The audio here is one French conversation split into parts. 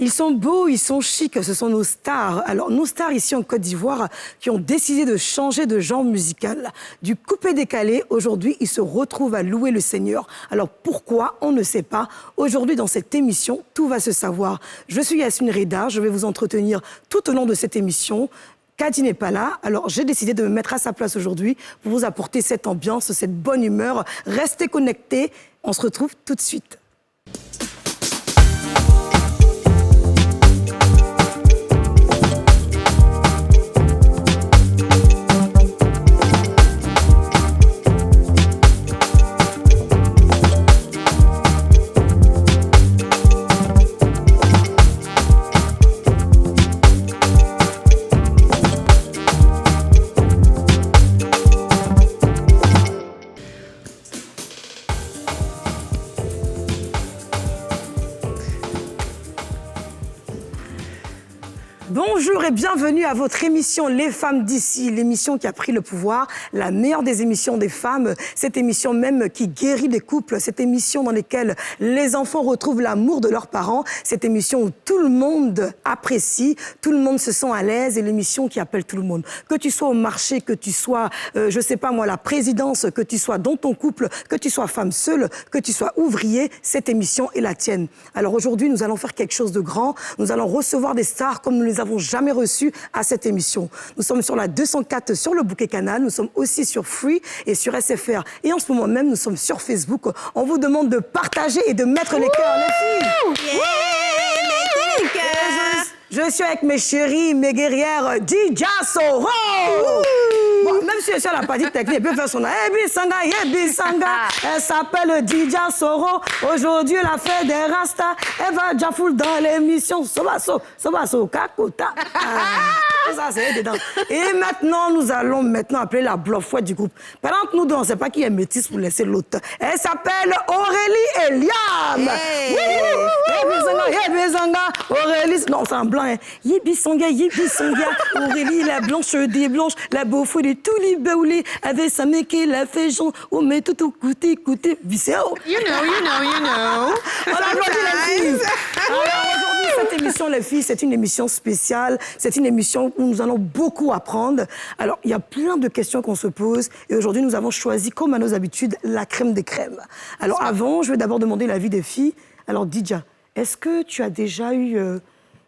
Ils sont beaux, ils sont chics, ce sont nos stars. Alors, nos stars ici en Côte d'Ivoire qui ont décidé de changer de genre musical. Du coupé-décalé, aujourd'hui, ils se retrouvent à louer le Seigneur. Alors, pourquoi? On ne sait pas. Aujourd'hui, dans cette émission, tout va se savoir. Je suis Yasmine Reda, je vais vous entretenir tout au long de cette émission. Kadi n'est pas là, alors j'ai décidé de me mettre à sa place aujourd'hui pour vous apporter cette ambiance, cette bonne humeur. Restez connectés, on se retrouve tout de suite. Bonjour et bienvenue à votre émission Les Femmes d'ici, l'émission qui a pris le pouvoir, la meilleure des émissions des femmes, cette émission même qui guérit les couples, cette émission dans laquelle les enfants retrouvent l'amour de leurs parents, cette émission où tout le monde apprécie, tout le monde se sent à l'aise et l'émission qui appelle tout le monde. Que tu sois au marché, que tu sois, je sais pas moi, la présidence, que tu sois dans ton couple, que tu sois femme seule, que tu sois ouvrier, cette émission est la tienne. Alors aujourd'hui, nous allons faire quelque chose de grand, nous allons recevoir des stars comme nous les avons jamais reçus à cette émission. Nous sommes sur la 204 sur le Bouquet Canal, nous sommes aussi sur Free et sur SFR. Et en ce moment même, nous sommes sur Facebook. On vous demande de partager et de mettre les cœurs, les filles. Yeah, mettez les cœurs. Je suis avec mes chéries, mes guerrières, Dija Soro. Bon, même si elle n'a pas dit technique, elle peut faire son Yebi Sanga. Elle s'appelle Dija Soro. Aujourd'hui, elle a fait des rastas. Elle va déjà full dans l'émission. Sobaso, Kakota. Ça, c'est dedans. Et maintenant, nous allons appeler la bluffouette du groupe. Pendant que nous deux, on ne sait pas qui est métisse pour laisser l'autre. Elle s'appelle Aurélie Eliam. Yebi Sanga. Aurélie, non, c'est en blanc. Hein. Yebi Sanga. Aurélie, la blanche des blanches, la beau fou de tous les baoulés, avec sa mec qui l'a fait genre, on met tout au côté, viscéral. You know. On applaudit les filles. Alors aujourd'hui, cette émission, les filles, c'est une émission spéciale. C'est une émission où nous allons beaucoup apprendre. Alors, il y a plein de questions qu'on se pose. Et aujourd'hui, nous avons choisi, comme à nos habitudes, la crème des crèmes. Alors avant, je vais d'abord demander l'avis des filles. Alors, Dija, est-ce que tu as déjà eu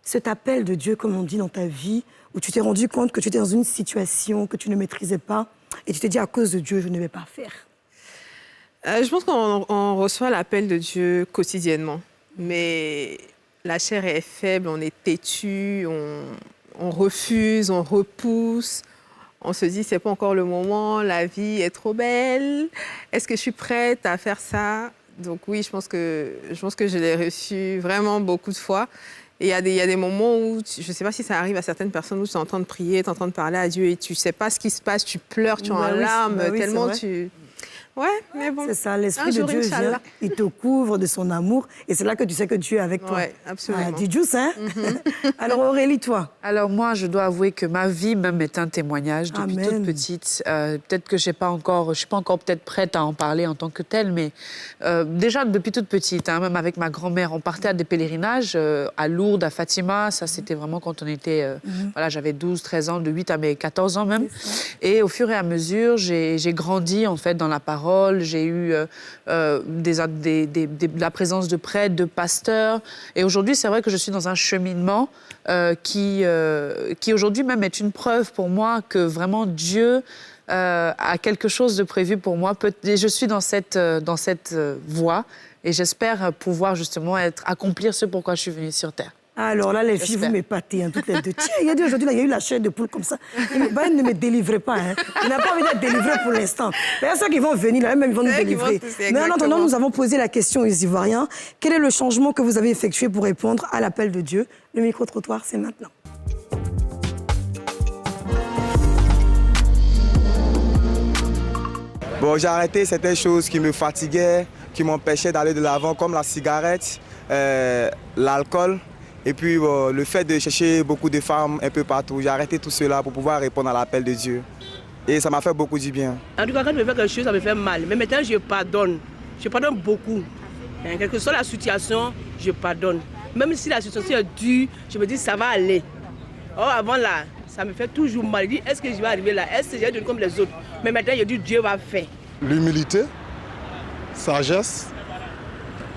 cet appel de Dieu, comme on dit, dans ta vie, où tu t'es rendu compte que tu étais dans une situation que tu ne maîtrisais pas et tu t'es dit, à cause de Dieu, je ne vais pas faire? Je pense qu'on reçoit l'appel de Dieu quotidiennement. Mais la chair est faible, on est têtu, on refuse, on repousse. On se dit, c'est pas encore le moment, la vie est trop belle. Est-ce que je suis prête à faire ça? Donc oui, je pense que je l'ai reçu vraiment beaucoup de fois. Et il y a des moments où, je ne sais pas si ça arrive à certaines personnes, où tu es en train de prier, tu es en train de parler à Dieu et tu ne sais pas ce qui se passe, tu pleures, tu es en larmes, tellement tu... Ouais, mais bon. C'est ça, l'Esprit de Dieu vient, il te couvre de son amour et c'est là que tu sais que Dieu est avec toi. Oui, absolument. Ah, Didjous, hein? Alors Aurélie, toi? Alors moi, je dois avouer que ma vie même est un témoignage depuis toute petite. Peut-être que je suis pas encore peut-être prête à en parler en tant que telle, mais déjà depuis toute petite, hein, même avec ma grand-mère, on partait à des pèlerinages à Lourdes, à Fatima. Ça, c'était vraiment quand on était, voilà, j'avais 12, 13 ans, de 8 à mes 14 ans même. Et au fur et à mesure, j'ai grandi en fait dans la parole. J'ai eu la présence de prêtres, de pasteurs. Et aujourd'hui, c'est vrai que je suis dans un cheminement qui aujourd'hui même est une preuve pour moi que vraiment Dieu a quelque chose de prévu pour moi. Et je suis dans cette voie et j'espère pouvoir justement accomplir ce pourquoi je suis venue sur Terre. Alors là, les filles, vous m'épatez, hein, toutes les deux. Tiens, il y a dit aujourd'hui, il y a eu la chair de poule comme ça. Il ne me délivrait pas. Hein. Il n'a pas envie d'être délivré pour l'instant. Il y a ceux qui vont venir, là, même ils vont nous délivrer. Mais en attendant, nous avons posé la question aux Ivoiriens. Quel est le changement que vous avez effectué pour répondre à l'appel de Dieu? Le micro-trottoir, c'est maintenant. Bon, j'ai arrêté certaines choses qui me fatiguaient, qui m'empêchaient d'aller de l'avant, comme la cigarette, l'alcool. Et puis le fait de chercher beaucoup de femmes un peu partout, j'ai arrêté tout cela pour pouvoir répondre à l'appel de Dieu. Et ça m'a fait beaucoup du bien. En tout cas, quand je me fais quelque chose, ça me fait mal. Mais maintenant, je pardonne. Je pardonne beaucoup. Quelle que soit la situation, je pardonne. Même si la situation est dure, je me dis ça va aller. Or, avant là, ça me fait toujours mal. Je dis, est-ce que je vais arriver là? Est-ce que je vais devenir comme les autres? Mais maintenant, je dis, Dieu va faire. L'humilité, sagesse,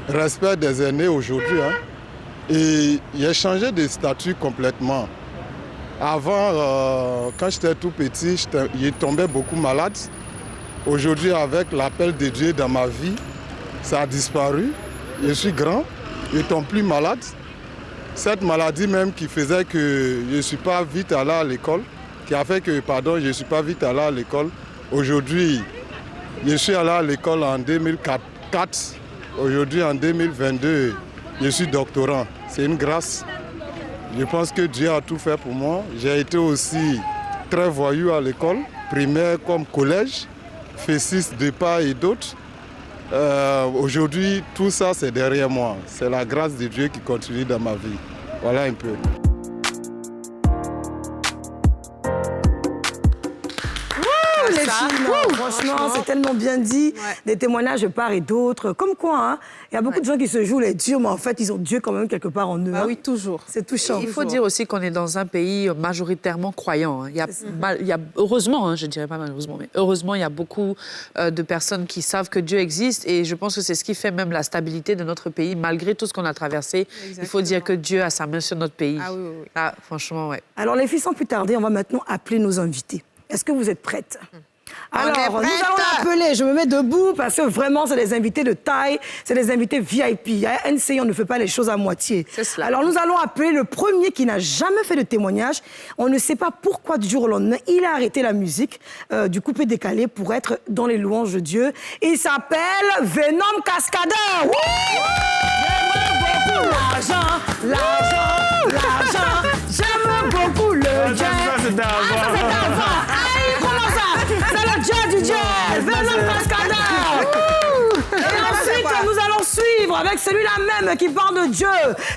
respect des aînés aujourd'hui. Hein. Et il a changé de statut complètement. Avant, quand j'étais tout petit, je tombais beaucoup malade. Aujourd'hui, avec l'appel de Dieu dans ma vie, ça a disparu. Je suis grand, je ne tombe plus malade. Cette maladie même qui faisait que je ne suis pas vite allé à l'école, qui a fait que, je ne suis pas vite allé à l'école. Aujourd'hui, je suis allé à l'école en 2004. Aujourd'hui, en 2022, je suis doctorant. C'est une grâce. Je pense que Dieu a tout fait pour moi. J'ai été aussi très voyou à l'école, primaire comme collège, F6 de part et d'autres. Aujourd'hui, tout ça, c'est derrière moi. C'est la grâce de Dieu qui continue dans ma vie. Voilà un peu. Les filles, non, franchement, c'est tellement bien dit. Ouais. Des témoignages de part et d'autre. Comme quoi, hein, il y a beaucoup de gens qui se jouent les dieux, mais en fait, ils ont Dieu quand même quelque part en eux. Ah hein. oui, toujours. C'est touchant. Il faut dire aussi qu'on est dans un pays majoritairement croyant. Hein. Il y a heureusement, hein, je dirais pas malheureusement, mais heureusement, il y a beaucoup de personnes qui savent que Dieu existe. Et je pense que c'est ce qui fait même la stabilité de notre pays. Malgré tout ce qu'on a traversé, exactement. Il faut dire que Dieu a sa main sur notre pays. Ah oui, oui, oui. Ah, franchement, ouais. Alors, les filles, sans plus tarder, on va maintenant appeler nos invités. Est-ce que vous êtes prêtes? Alors, nous allons l'appeler. Je me mets debout parce que vraiment, c'est des invités de taille, c'est des invités VIP. À NCI, on ne fait pas les choses à moitié. C'est cela. Alors, nous allons appeler le premier qui n'a jamais fait de témoignage. On ne sait pas pourquoi, du jour au lendemain, il a arrêté la musique du coupé décalé pour être dans les louanges de Dieu. Il s'appelle Venom Cascadeur. J'aime beaucoup l'argent. J'aime beaucoup le jazz. Ça, c'était avant. C'est le Dieu du Dieu, Venom Cascadeur. Et ensuite, nous allons suivre avec celui-là même qui parle de Dieu,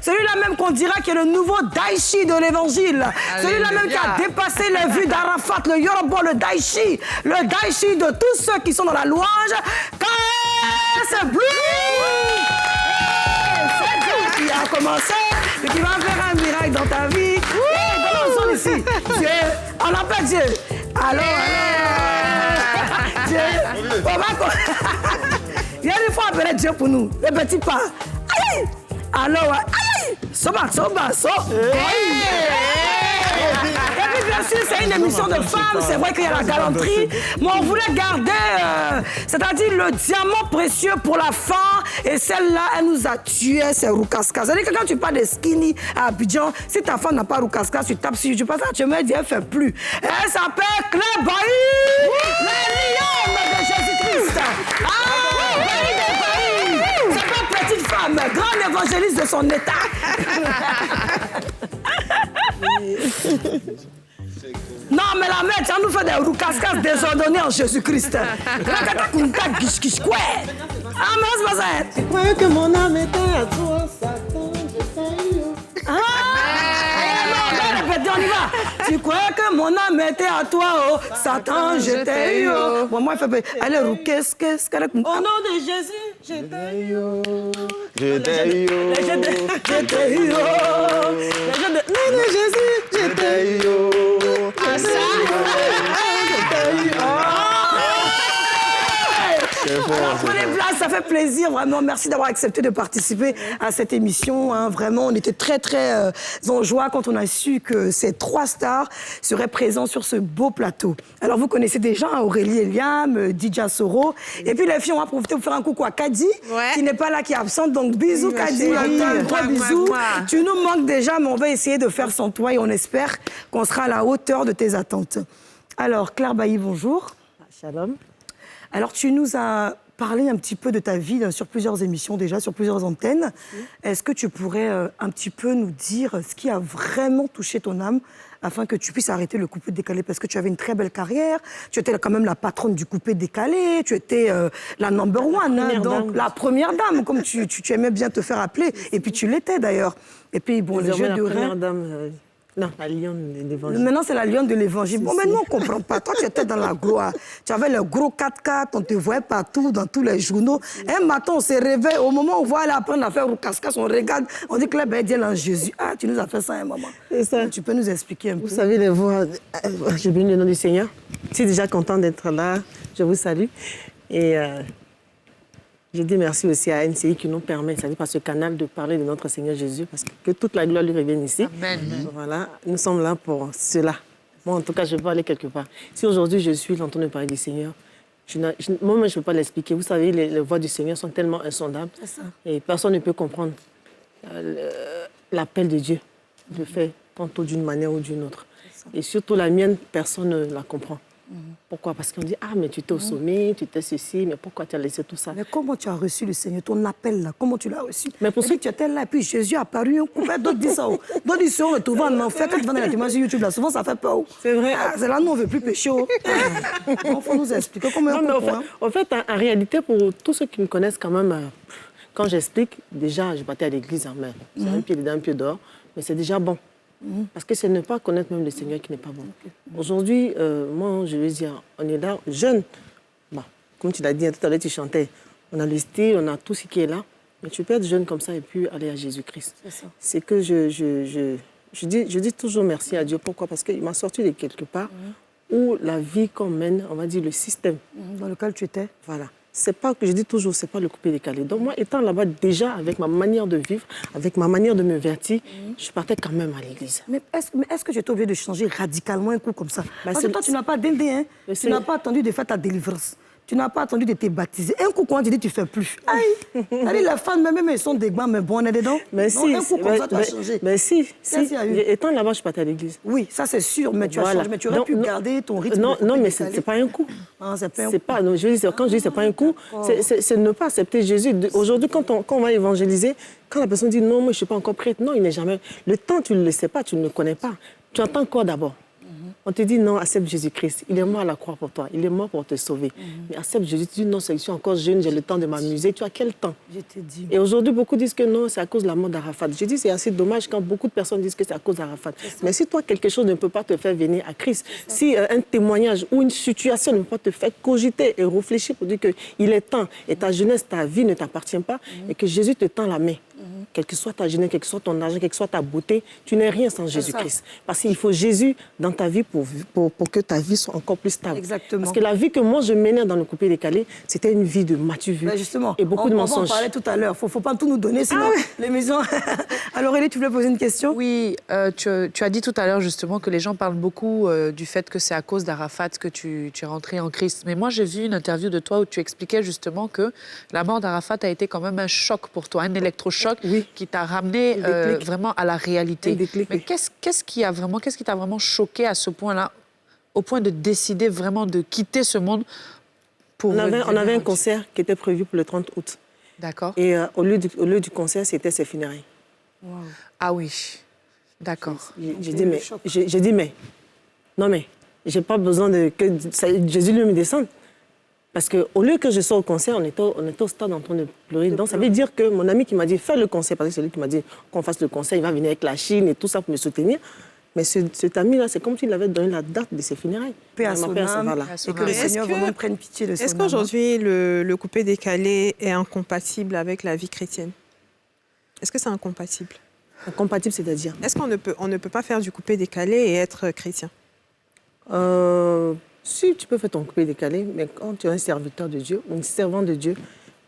celui-là même qu'on dira qui est le nouveau Daichi de l'Évangile, celui-là même qui a dépassé les vues d'Arafat, le Yoruba, le Daichi de tous ceux qui sont dans la louange. KS Blue. C'est Dieu qui a commencé et qui va faire un miracle dans ta vie. Et dans ici, Dieu, on appelle Dieu. Alors, Dieu, on va... Il y a une fois appeler Dieu pour nous, les petits pas. Aïe! Alors, aïe! Soba. Et puis, bien sûr, c'est une émission de femmes, c'est vrai qu'il y a la galanterie, mais on voulait garder, c'est-à-dire le diamant précieux pour la fin, et celle-là, elle nous a tués, c'est Roukaska. C'est-à-dire que quand tu parles de skinny à Abidjan, si ta femme n'a pas Roukaska, tu tapes sur YouTube, tu me dis, elle ne fait plus. Elle s'appelle Claire Bailly, la lionne de Jésus-Christ. C'est pas petite femme, grande évangéliste de son état. Non, mais la mère, ça nous fait des roucascas désordonnés en Jésus-Christ. Ah, mais c'est pas ça. Tu croyais que mon âme était à toi, Satan, je t'ai eu. Non, répétez, on y va. Tu croyais que mon âme était à toi, oh, Satan, je t'ai eu. Bon, moi, elle fait... Elle est rouquesque. Au nom de Jésus, je t'ai eu. Je t'ai eu. Je t'ai eu. Au nom de Jésus, je t'ai eu. Ah, ça? Je t'ai eu. Alors, prenez place, ça fait plaisir, vraiment. Merci d'avoir accepté de participer à cette émission. Hein. Vraiment, on était très, très en joie quand on a su que ces 3 stars seraient présents sur ce beau plateau. Alors, vous connaissez déjà Aurélie Eliam, Dija Soro. Et puis, les filles, on va profiter pour faire un coucou à Kadi, qui n'est pas là, qui est absente. Donc, bisous, Kadi. Toi, bisous. Tu nous manques déjà, mais on va essayer de faire sans toi et on espère qu'on sera à la hauteur de tes attentes. Alors, Claire Bailly, bonjour. Shalom. Alors, tu nous as parlé un petit peu de ta vie sur plusieurs émissions déjà, sur plusieurs antennes. Est-ce que tu pourrais un petit peu nous dire ce qui a vraiment touché ton âme afin que tu puisses arrêter le coupé décalé? Parce que tu avais une très belle carrière, tu étais quand même la patronne du coupé décalé, tu étais la number one, hein, donc la première dame, comme tu aimais bien te faire appeler. Et puis tu l'étais d'ailleurs. Et puis, bon, les jeux de rein... Non, la lionne de l'évangile. Maintenant, c'est la lionne de l'évangile. Bon, mais nous, on ne comprend pas. Toi, tu étais dans la gloire. Tu avais le gros 4x4, on te voyait partout, dans tous les journaux. Un matin, on se réveille. Au moment où on voit aller apprendre à faire Roucascas, on regarde, on dit que là, ben, Dieu est en Jésus. Ah, tu nous as fait ça, un moment. C'est ça. Tu peux nous expliquer un peu? Vous savez, les voix, je bénis le nom du Seigneur. Je suis déjà content d'être là. Je vous salue. Et je dis merci aussi à NCI qui nous permet, c'est-à-dire par ce canal, de parler de notre Seigneur Jésus, parce que toute la gloire lui revienne ici. Amen. Voilà, nous sommes là pour cela. Moi, en tout cas, je veux aller quelque part. Si aujourd'hui je suis en train de parler du Seigneur, moi-même, je ne peux pas l'expliquer. Vous savez, les voix du Seigneur sont tellement insondables. Et personne ne peut comprendre l'appel de Dieu, de faire tantôt d'une manière ou d'une autre. Et surtout la mienne, personne ne la comprend. Pourquoi? Parce qu'on dit, ah, mais tu t'es au sommet, tu t'es ceci, mais pourquoi tu as laissé tout ça? Mais comment tu as reçu le Seigneur, ton appel là? Comment tu l'as reçu? Mais pour ceux qui étaient là, et puis Jésus est apparu, un coup, d'autres disent ça. D'autres disent, on le trouve en enfer. Quand tu vas dans la témoignage sur YouTube, là, souvent ça fait peur. C'est vrai. Ah, c'est là, nous, on ne veut plus pécher. Il faut nous expliquer comment on comprend. En fait, en réalité, pour tous ceux qui me connaissent quand même, quand j'explique, déjà, je partais à l'église, mais c'est un pied dedans, un pied dehors, mais c'est déjà bon. Parce que c'est ne pas connaître même le Seigneur qui n'est pas bon. Aujourd'hui, moi, je veux dire, on est là, jeune. Bon, comme tu l'as dit, tout à l'heure, tu chantais. On a le style, on a tout ce qui est là. Mais tu peux être jeune comme ça et puis aller à Jésus-Christ. C'est que je dis toujours merci à Dieu. Pourquoi? Parce qu'il m'a sorti de quelque part où la vie qu'on mène, on va dire le système. Dans lequel tu étais. Voilà. C'est pas que je dis toujours, c'est pas le coupé décalé. Donc moi, étant là-bas déjà avec ma manière de vivre, avec ma manière de me vertir, je partais quand même à l'église. Mais est-ce que tu es obligé de changer radicalement un coup comme ça? Parce que toi, tu n'as pas d'indé, hein? Tu n'as pas attendu de faire ta délivrance. Tu n'as pas attendu de te baptiser. Un coup, quand tu dis, tu ne fais plus. Aïe! Allez, les femmes, même elles sont des gants, mais bon, on est dedans. Mais si, un coup comme ça, tu as changé. Mais si. Étant là-bas, je partais à l'église. Oui, ça c'est sûr, mais tu as changé. Mais tu aurais pu garder ton rythme. Non, mais ce n'est pas un coup. Ah, c'est pas un coup. Pas, non, je veux dire, quand je dis c'est pas un coup, c'est ne pas accepter Jésus. Aujourd'hui, quand on va évangéliser, quand la personne dit non, moi je ne suis pas encore prête, non, il n'est jamais. Le temps, tu ne le sais pas, tu ne le connais pas. Tu entends quoi d'abord? On te dit non, accepte Jésus-Christ. Il est mort à la croix pour toi. Il est mort pour te sauver. Mais accepte Jésus. Tu dis non, je suis encore jeune, j'ai le temps de m'amuser. Tu as quel temps? Je te dis. Et aujourd'hui, beaucoup disent que non, c'est à cause de la mort d'Arafat. Je dis c'est assez dommage quand beaucoup de personnes disent que c'est à cause d'Arafat. Mais si toi, quelque chose ne peut pas te faire venir à Christ, si un témoignage ou une situation ne peut pas te faire cogiter et réfléchir pour dire qu'il est temps et ta jeunesse, ta vie ne t'appartient pas et que Jésus te tend la main. Quelle que soit ta jeunesse, quel que soit ton argent, quelle que soit ta beauté, tu n'es rien sans Jésus-Christ. Parce qu'il faut Jésus dans ta vie pour que ta vie soit encore plus stable. Exactement. Parce que la vie que moi je menais dans le coupé décalé, c'était une vie de matu vu et beaucoup de mensonges. On en parlait tout à l'heure. Il ne faut pas tout nous donner, sinon les maisons... Alors Aurélie, tu voulais poser une question? Oui, tu as dit tout à l'heure justement que les gens parlent beaucoup du fait que c'est à cause d'Arafat que tu es rentré en Christ. Mais moi, j'ai vu une interview de toi où tu expliquais justement que la mort d'Arafat a été quand même un choc pour toi, un électrochoc qui t'a ramené vraiment à la réalité. Mais qu'est-ce qui t'a vraiment choqué à ce point-là, au point de décider vraiment de quitter ce monde pour... On avait un concert qui était prévu pour le 30 août. D'accord. Et au lieu du concert, c'était ses funérailles. Wow. Ah oui, d'accord. J'ai dit, mais, non mais, j'ai pas besoin que Jésus lui me descende. Parce qu'au lieu que je sois au concert, on était au stade en train de pleurer. Donc, ça veut dire que mon ami qui m'a dit, fais le concert, parce que c'est lui qui m'a dit qu'on fasse le concert, il va venir avec la Chine et tout ça pour me soutenir. Mais cet ami-là, c'est comme s'il avait donné la date de ses funérailles. Paix à son âme, et que le Seigneur vraiment prenne pitié de son âme. Est-ce qu'aujourd'hui, le coupé décalé est incompatible avec la vie chrétienne? Est-ce que c'est incompatible? Incompatible, c'est-à-dire? Est-ce qu'on ne peut pas faire du coupé décalé et être chrétien? Si, tu peux faire ton coupé décalé, mais quand tu es un serviteur de Dieu ou une servante de Dieu,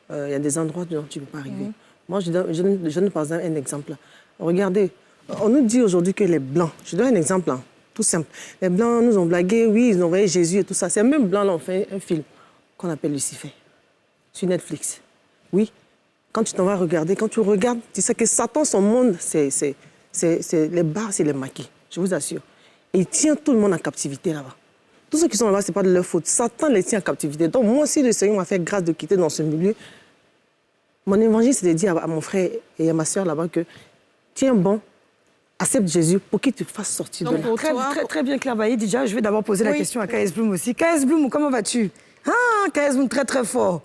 il y a des endroits où tu ne peux pas arriver. Moi, je donne par exemple un exemple. Regardez, on nous dit aujourd'hui que les Blancs, je donne un exemple tout simple. Les Blancs nous ont blagué, oui, ils ont envoyé Jésus et tout ça. Ces mêmes Blancs-là ont fait un film qu'on appelle Lucifer, sur Netflix. Oui, quand tu t'en vas regarder, quand tu regardes, tu sais que Satan, son monde, c'est les bars, c'est les maquis, je vous assure. Et il tient tout le monde en captivité là-bas. Tous ceux qui sont là-bas, ce n'est pas de leur faute. Satan les tient en captivité. Donc moi aussi, le Seigneur m'a fait grâce de quitter dans ce milieu. Mon évangile, c'est de dire à mon frère et à ma soeur là-bas que tiens bon, accepte Jésus pour qu'il te fasse sortir de là. Très bien, Claire Bailly. Déjà, je vais d'abord poser la question à KS Bloom aussi. KS Bloom, comment vas-tu? Ah, KS Bloom, très fort.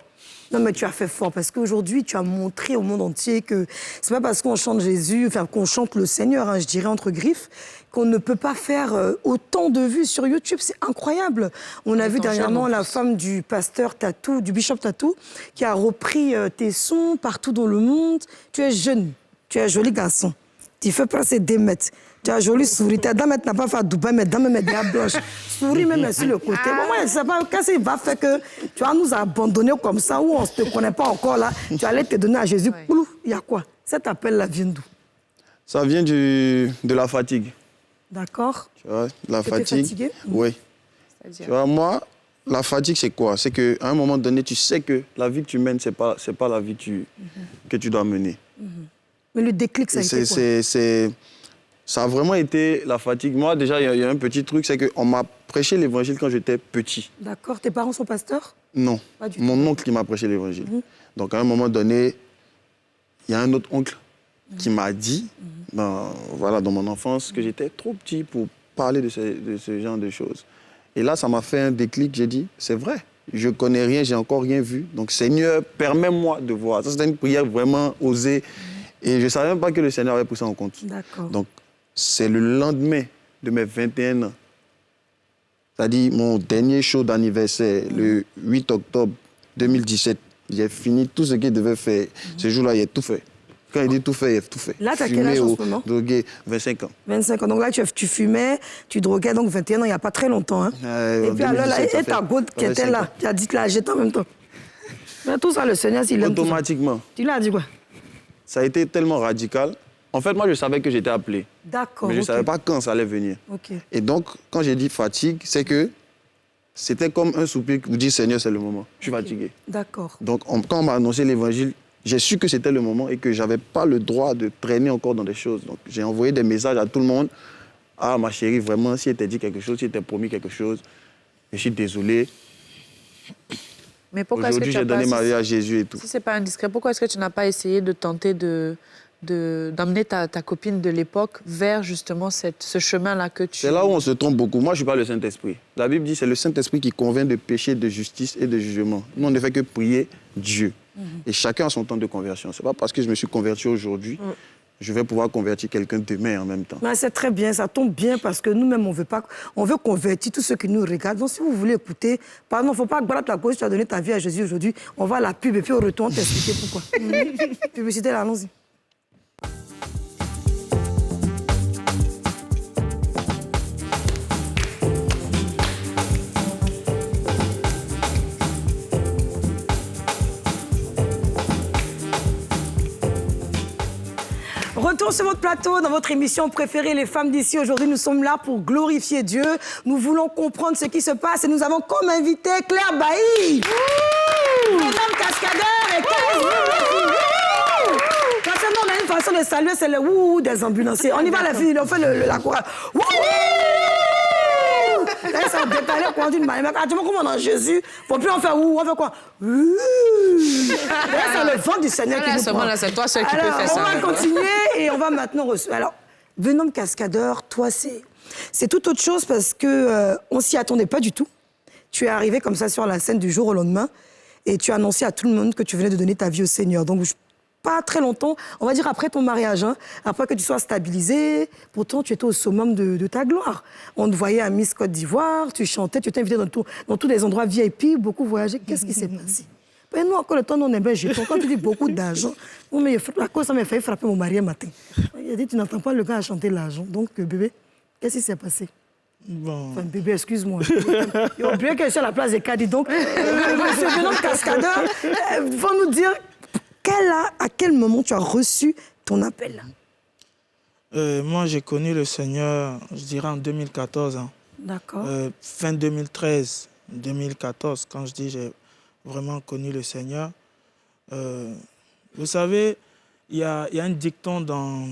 Non, mais tu as fait fort parce qu'aujourd'hui, tu as montré au monde entier que c'est pas parce qu'on chante Jésus, enfin qu'on chante le Seigneur, hein, je dirais entre griffes, qu'on ne peut pas faire autant de vues sur YouTube. C'est incroyable. On a vu dernièrement la femme du pasteur Tatou, du bishop Tatou, qui a repris tes sons partout dans le monde. Tu es jeune, tu es un joli garçon. Tu fais presque 2 mètres. Tu as un joli sourire. Ta dame n'a pas fait à Dubaï, mais dame est déjà blanche. Souris même sur le côté. Bon, moi, je ne sais pas qu'est-ce qu'il va faire que tu vas nous abandonner comme ça, où on ne te connaît pas encore là. Tu allais te donner à Jésus. Il y a quoi? Cet appel-là vient d'où? Ça vient de la fatigue. D'accord. Tu vois, la fatigue. Fatigué? Oui. Tu vois, moi, la fatigue, c'est quoi? C'est qu'à un moment donné, tu sais que la vie que tu mènes, ce n'est pas la vie que tu dois mener. Mais le déclic, ça a été quoi? Ça a vraiment été la fatigue. Moi, déjà, il y a un petit truc, c'est qu'on m'a prêché l'évangile quand j'étais petit. D'accord. Tes parents sont pasteurs? Non. Pas du tout. Mon oncle qui m'a prêché l'évangile. Donc, à un moment donné, il y a un autre oncle qui m'a dit, dans mon enfance, que j'étais trop petit pour parler de ce genre de choses. Et là, ça m'a fait un déclic. J'ai dit, c'est vrai, je connais rien, j'ai encore rien vu. Donc, Seigneur, permets-moi de voir. Ça, c'était une prière vraiment osée. Et je ne savais même pas que le Seigneur avait pris ça en compte. D'accord. Donc, c'est le lendemain de mes 21 ans, c'est-à-dire mon dernier show d'anniversaire, le 8 octobre 2017. J'ai fini tout ce qu'il devait faire. Ce jour-là, il a tout fait. Quand il dit tout fait, il a tout fait. Là, tu as quel âge en ce moment? Drogué, 25 ans. 25 ans. Donc là, tu fumais, tu droguais, donc 21 ans, il n'y a pas très longtemps. Hein. Et puis alors, là, et ta goutte qui était là, tu as dit que la jette en même temps. Mais tout ça, le Seigneur, s'il aime automatiquement. Tu l'as dit quoi? Ça a été tellement radical. En fait, moi, je savais que j'étais appelé. D'accord. Mais je ne savais pas quand ça allait venir. Okay. Et donc, quand j'ai dit fatigue, c'est que c'était comme un soupir qui vous dit, Seigneur, c'est le moment. Je suis fatigué. D'accord. Donc, quand on m'a annoncé l'évangile, j'ai su que c'était le moment et que je n'avais pas le droit de traîner encore dans des choses. Donc, j'ai envoyé des messages à tout le monde. Ah, ma chérie, vraiment, si elle t'a dit quelque chose, si elle t'a promis quelque chose, je suis désolé. Mais pourquoi est-ce que aujourd'hui, j'ai donné ma vie à Jésus et tout. Si ce n'est pas indiscret, pourquoi est-ce que tu n'as pas essayé de tenter d'amener ta copine de l'époque vers justement ce chemin-là que tu... C'est là où on se trompe beaucoup. Moi, je ne suis pas le Saint-Esprit. La Bible dit que c'est le Saint-Esprit qui convainc de péché, de justice et de jugement. Nous, on ne fait que prier Dieu. Et chacun a son temps de conversion. Ce n'est pas parce que je me suis converti aujourd'hui, je vais pouvoir convertir quelqu'un demain en même temps. C'est très bien, ça tombe bien parce que nous-mêmes, on veut convertir tous ceux qui nous regardent. Donc, si vous voulez écouter, pardon, il ne faut pas battre la cause, tu as donné ta vie à Jésus aujourd'hui. On va à la pub et puis au retour, on t'expliquer pourquoi. Publicité, là, allons-y. Retour sur votre plateau, dans votre émission préférée, Les Femmes d'ici. Aujourd'hui, nous sommes là pour glorifier Dieu. Nous voulons comprendre ce qui se passe et nous avons comme invité Claire Bailly. Madame Cascadeur et Quand on a une façon de saluer, c'est le wouh des ambulanciers. On y va, la fille, on fait la chorale. Wouh! Là, ça détalait pour d'une manière. Mais comment on a Jésus, faut plus en faire où? On fait quoi? Là, c'est le vent du Seigneur qui nous prend. Là, c'est toi seul qui peux faire ça. On va continuer et on va maintenant recevoir. Alors, Venom Cascadeur, toi, c'est tout autre chose parce que on s'y attendait pas du tout. Tu es arrivé comme ça sur la scène du jour au lendemain et tu as annoncé à tout le monde que tu venais de donner ta vie au Seigneur. Donc, pas très longtemps, on va dire après ton mariage, hein, après que tu sois stabilisé, pourtant tu étais au summum de ta gloire. On te voyait à Miss Côte d'Ivoire, tu chantais, tu étais invité dans tous les endroits VIP, beaucoup voyagé. Qu'est-ce qui s'est passé? Ben nous, encore le temps, on est bien jeton. Quand tu dis beaucoup d'argent, la cause, ça m'a fait frapper mon mari un matin. Il a dit, tu n'entends pas le gars à chanter l'argent. Donc, bébé, qu'est-ce qui s'est passé? Bon. Enfin, bébé, excuse-moi. Il a oublié que je suis à la place des caddies. Donc, monsieur Venom Cascadeur, il faut nous dire... À quel moment tu as reçu ton appel? Moi, j'ai connu le Seigneur, je dirais, en 2014. Hein. D'accord. Fin 2013, 2014, quand je dis j'ai vraiment connu le Seigneur. Vous savez, il y a un dicton dans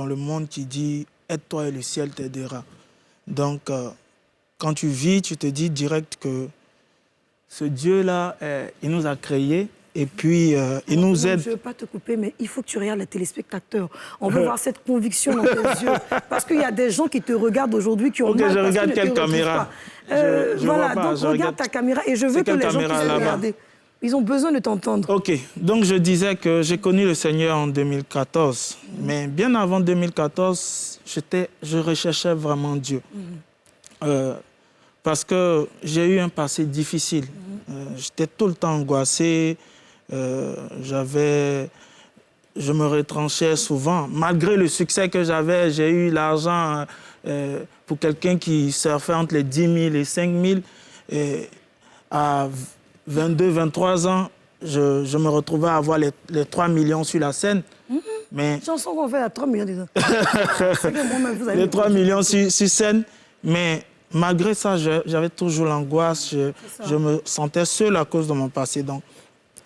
le monde qui dit « Aide-toi et le ciel t'aidera ». Donc, quand tu vis, tu te dis direct que ce Dieu-là, il nous a créés. Et puis, il nous aide. Je ne veux pas te couper, mais il faut que tu regardes les téléspectateurs. On veut voir cette conviction dans tes yeux. Parce qu'il y a des gens qui te regardent aujourd'hui, qui ont mal. Je regarde quelle caméra voilà, donc regarde ta caméra et je veux que les gens puissent regarder. Ils ont besoin de t'entendre. Ok, donc je disais que j'ai connu le Seigneur en 2014. Mais bien avant 2014, je recherchais vraiment Dieu. Parce que j'ai eu un passé difficile. J'étais tout le temps angoissé. Je me retranchais souvent. Malgré le succès que j'avais, j'ai eu l'argent pour quelqu'un qui surfait entre les 10 000 et 5 000. Et à 22, 23 ans, je me retrouvais à avoir les 3 millions sur la scène. Mais chanson qu'on fait à 3 millions déjà. Les 3 millions sur scène. Mais malgré ça, j'avais toujours l'angoisse. Je me sentais seul à cause de mon passé. Donc,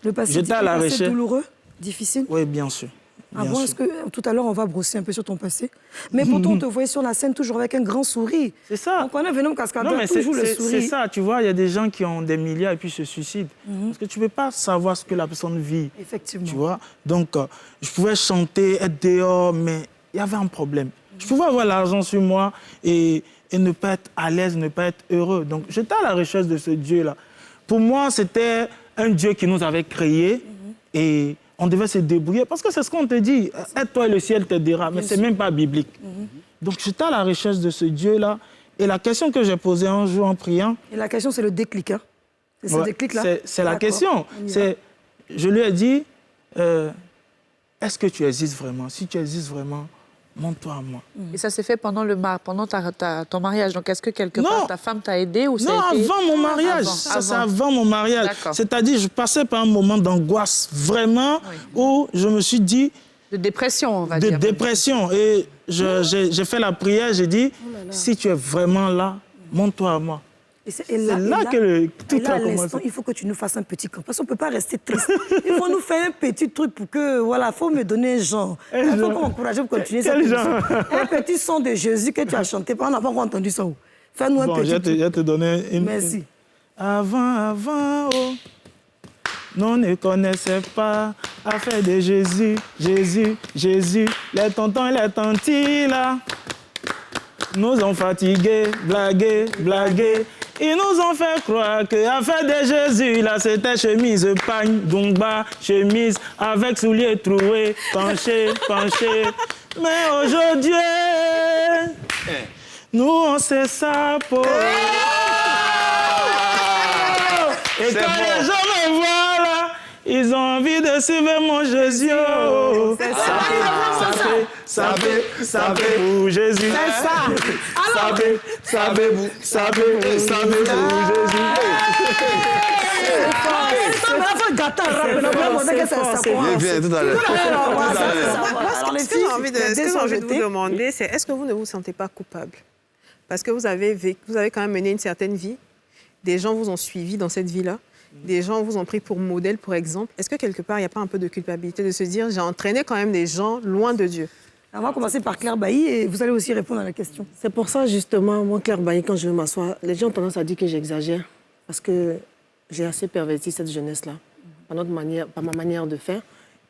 le passé douloureux, difficile? Oui, bien sûr. Bon, est-ce que tout à l'heure, on va brosser un peu sur ton passé? Mais pourtant, on te voyait sur la scène toujours avec un grand sourire. C'est ça. Donc, on est venu au cascadeur, toujours le sourire. C'est ça, tu vois, il y a des gens qui ont des milliards et puis se suicident. Parce que tu ne peux pas savoir ce que la personne vit. Effectivement. Tu vois? Donc, je pouvais chanter, être dehors, mais il y avait un problème. Je pouvais avoir l'argent sur moi et ne pas être à l'aise, ne pas être heureux. Donc, j'étais à la recherche de ce Dieu-là. Pour moi, c'était un Dieu qui nous avait créés et on devait se débrouiller. Parce que c'est ce qu'on te dit. Aide-toi et le ciel t'aidera. Mais ce n'est même pas biblique. Donc, j'étais à la recherche de ce Dieu-là. Et la question que j'ai posée un jour en priant... Et la question, c'est le déclic, hein? C'est ce déclic-là? C'est la question. Je lui ai dit, est-ce que tu existes vraiment? Si tu existes vraiment, montre-toi à moi. Et ça s'est fait pendant ton mariage. Donc, est-ce que quelque part, ta femme t'a aidé ou ça Non, a été... avant mon mariage. C'est avant mon mariage. C'est-à-dire, je passais par un moment d'angoisse, vraiment, où je me suis dit... De dépression, on va dire. De dépression. Et j'ai fait la prière, j'ai dit, si tu es vraiment là, montre-toi à moi. Et là que tout a commencé. Il faut que tu nous fasses un petit camp. Parce qu'on ne peut pas rester triste. Il faut nous faire un petit truc pour que... Voilà, il faut me donner un genre. Il faut m'encourager pour continuer cette émission. Un petit son de Jésus que tu as chanté. On n'a pas encore entendu ça. Fais-nous un petit truc. Je vais te donner une... Merci. Avant, oh, non, ne connaissait pas affaire de Jésus, Jésus, Jésus. Les tontons et les tantis, là, nous ont fatigués, blagués, blagués. Ils nous ont fait croire que l'affaire de Jésus, là, c'était chemise, pagne, dumba, chemise, avec souliers troués, penché, penché. Mais aujourd'hui, nous, on sait ça pour... Et quand les gens me voient, là, ils ont envie de suivre mon Jésus. Savez pour Jésus. C'est ça. Savez-vous Jésus. Ce que j'ai envie de vous demander, c'est est-ce que vous ne vous sentez pas coupable? Parce que vous avez quand même mené une certaine vie. Des gens vous ont suivi dans cette vie-là. Des gens vous ont pris pour modèle, pour exemple. Est-ce que quelque part, il n'y a pas un peu de culpabilité de se dire j'ai entraîné quand même des gens loin de Dieu? On va commencer par Claire Bailly et vous allez aussi répondre à la question. C'est pour ça, justement, moi, Claire Bailly, quand je m'assois, les gens ont tendance à dire que j'exagère parce que j'ai assez perverti cette jeunesse-là par ma manière de faire.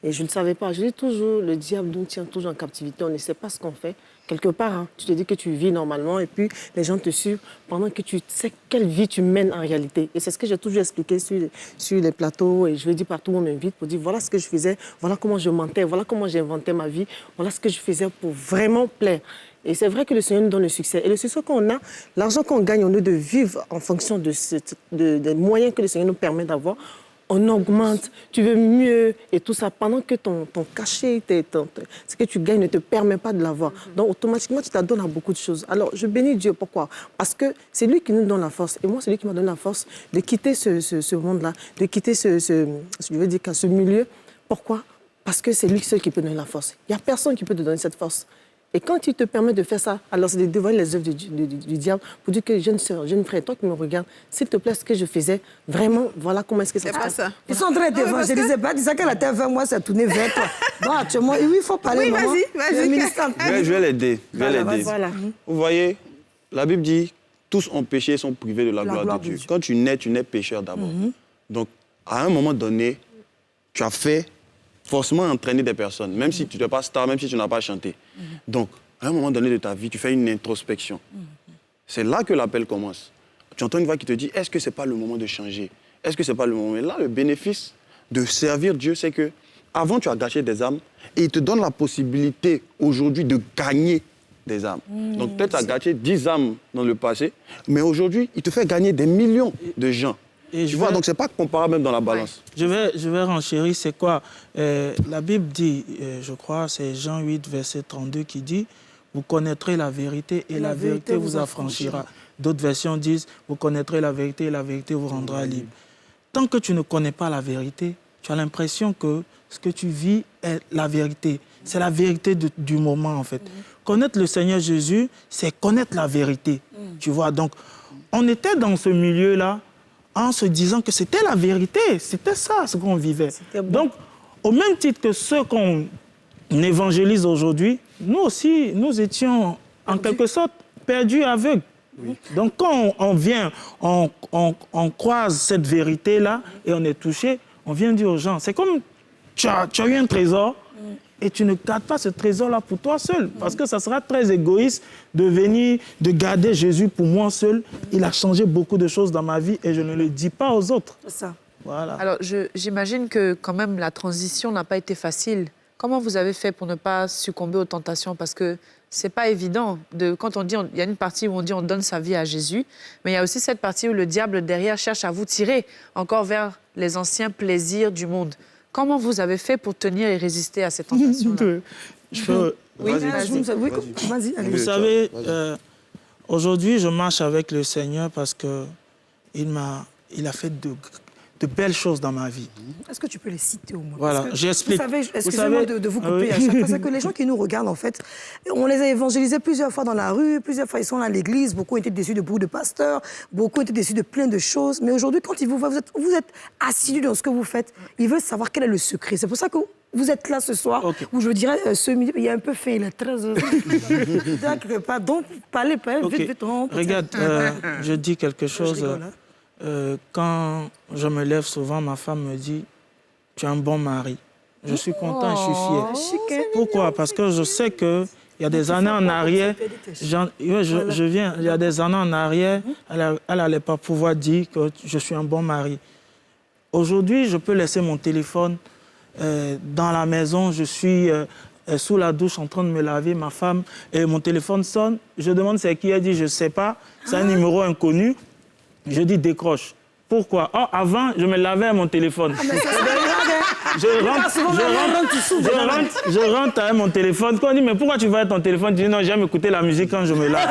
Et je ne savais pas. Je dis toujours, le diable nous tient toujours en captivité. On ne sait pas ce qu'on fait. Quelque part, hein, tu te dis que tu vis normalement et puis les gens te suivent pendant que tu sais quelle vie tu mènes en réalité. Et c'est ce que j'ai toujours expliqué sur les plateaux et je le dis partout où on m'invite pour dire voilà ce que je faisais, voilà comment je mentais, voilà comment j'inventais ma vie, voilà ce que je faisais pour vraiment plaire. Et c'est vrai que le Seigneur nous donne le succès. Et le succès qu'on a, l'argent qu'on gagne, au lieu de vivre en fonction des moyens que le Seigneur nous permet d'avoir, on augmente, tu veux mieux et tout ça, pendant que ton cachet, ce que tu gagnes ne te permet pas de l'avoir. Donc, automatiquement, tu t'adonnes à beaucoup de choses. Alors, je bénis Dieu. Pourquoi? Parce que c'est lui qui nous donne la force. Et moi, c'est lui qui m'a donné la force de quitter ce monde-là, de quitter ce milieu. Pourquoi? Parce que c'est lui seul qui peut donner la force. Il n'y a personne qui peut te donner cette force. Et quand il te permet de faire ça, alors c'est de dévoiler les œuvres du diable pour dire que jeune sœur, jeune frère, toi qui me regardes, s'il te plaît, ce que je faisais, vraiment, voilà comment est-ce que ça se passe. Ils sont en train d'évangéliser. Pas disant qu'elle était vers moi, c'est tourné vers toi. Donc actuellement, oui, il faut parler. Oui, vas-y. Je vais l'aider. Voilà. Vous voyez, la Bible dit, tous ont péché et sont privés de la gloire de Dieu. Quand tu nais pécheur d'abord. Donc, à un moment donné, tu as fait forcément entraîner des personnes, même si tu n'es pas star, même si tu n'as pas chanté. Donc, à un moment donné de ta vie, tu fais une introspection. C'est là que l'appel commence. Tu entends une voix qui te dit, est-ce que ce n'est pas le moment de changer? est-ce que ce n'est pas le moment? Mais là, le bénéfice de servir Dieu, c'est que avant tu as gâché des âmes et il te donne la possibilité aujourd'hui de gagner des âmes. Donc peut-être tu as gâché 10 âmes dans le passé, mais aujourd'hui, il te fait gagner des millions de gens. Tu vois, donc ce n'est pas comparable même dans la balance. Je vais renchérir, c'est quoi? La Bible dit, je crois, c'est Jean 8, verset 32 qui dit « Vous connaîtrez la vérité et la vérité vous affranchira ». D'autres versions disent « Vous connaîtrez la vérité et la vérité vous rendra libre ». Tant que tu ne connais pas la vérité, tu as l'impression que ce que tu vis est la vérité. C'est la vérité du moment, en fait. Connaître le Seigneur Jésus, c'est connaître la vérité. Tu vois, donc, on était dans ce milieu-là en se disant que c'était la vérité. C'était ça, ce qu'on vivait. Donc, au même titre que ceux qu'on évangélise aujourd'hui, nous aussi, nous étions, en quelque sorte, perdus, aveugles. Oui. Donc, quand on vient, on croise cette vérité-là et on est touché, on vient dire aux gens, c'est comme tu as eu un trésor et tu ne gardes pas ce trésor-là pour toi seul. Parce que ça sera très égoïste de garder Jésus pour moi seul. Il a changé beaucoup de choses dans ma vie et je ne le dis pas aux autres. C'est ça. Voilà. Alors, j'imagine que quand même la transition n'a pas été facile. Comment vous avez fait pour ne pas succomber aux tentations? Parce que c'est pas évident. Quand on dit, il y a une partie où on dit on donne sa vie à Jésus, mais il y a aussi cette partie où le diable derrière cherche à vous tirer encore vers les anciens plaisirs du monde. Comment vous avez fait pour tenir et résister à ces tentations-là? Oui, vas-y. Vous savez, aujourd'hui, je marche avec le Seigneur parce qu'il a fait de belles choses dans ma vie. Est-ce que tu peux les citer au moins? Voilà, j'explique. Vous savez, excusez-moi de vous couper à chaque fois, c'est que les gens qui nous regardent, en fait, on les a évangélisés plusieurs fois dans la rue, plusieurs fois ils sont à l'église, beaucoup ont été déçus de beaucoup de pasteurs, beaucoup ont été déçus de plein de choses, mais aujourd'hui, quand ils vous voient, vous êtes assidus dans ce que vous faites, ils veulent savoir quel est le secret. C'est pour ça que vous êtes là ce soir, où je dirais, ce midi, il est un peu fin, il est très heureux. Donc, parlez, vite. Regarde, je dis quelque chose. Quand je me lève souvent, ma femme me dit « Tu es un bon mari ». Je suis content et je suis fier. Pourquoi? Parce que je sais qu'il y a des années en arrière, il y a des années en arrière, elle n'allait pas pouvoir dire que je suis un bon mari. Aujourd'hui, je peux laisser mon téléphone dans la maison, je suis sous la douche en train de me laver, ma femme, et mon téléphone sonne, je demande c'est qui, elle dit « Je ne sais pas », c'est un numéro inconnu. Je dis décroche. Pourquoi? Avant, je me lavais à mon téléphone. Je rentre avec mon téléphone. Quand on dit, mais pourquoi tu vas avec ton téléphone? Je dis, non, j'aime écouter la musique quand je me lave.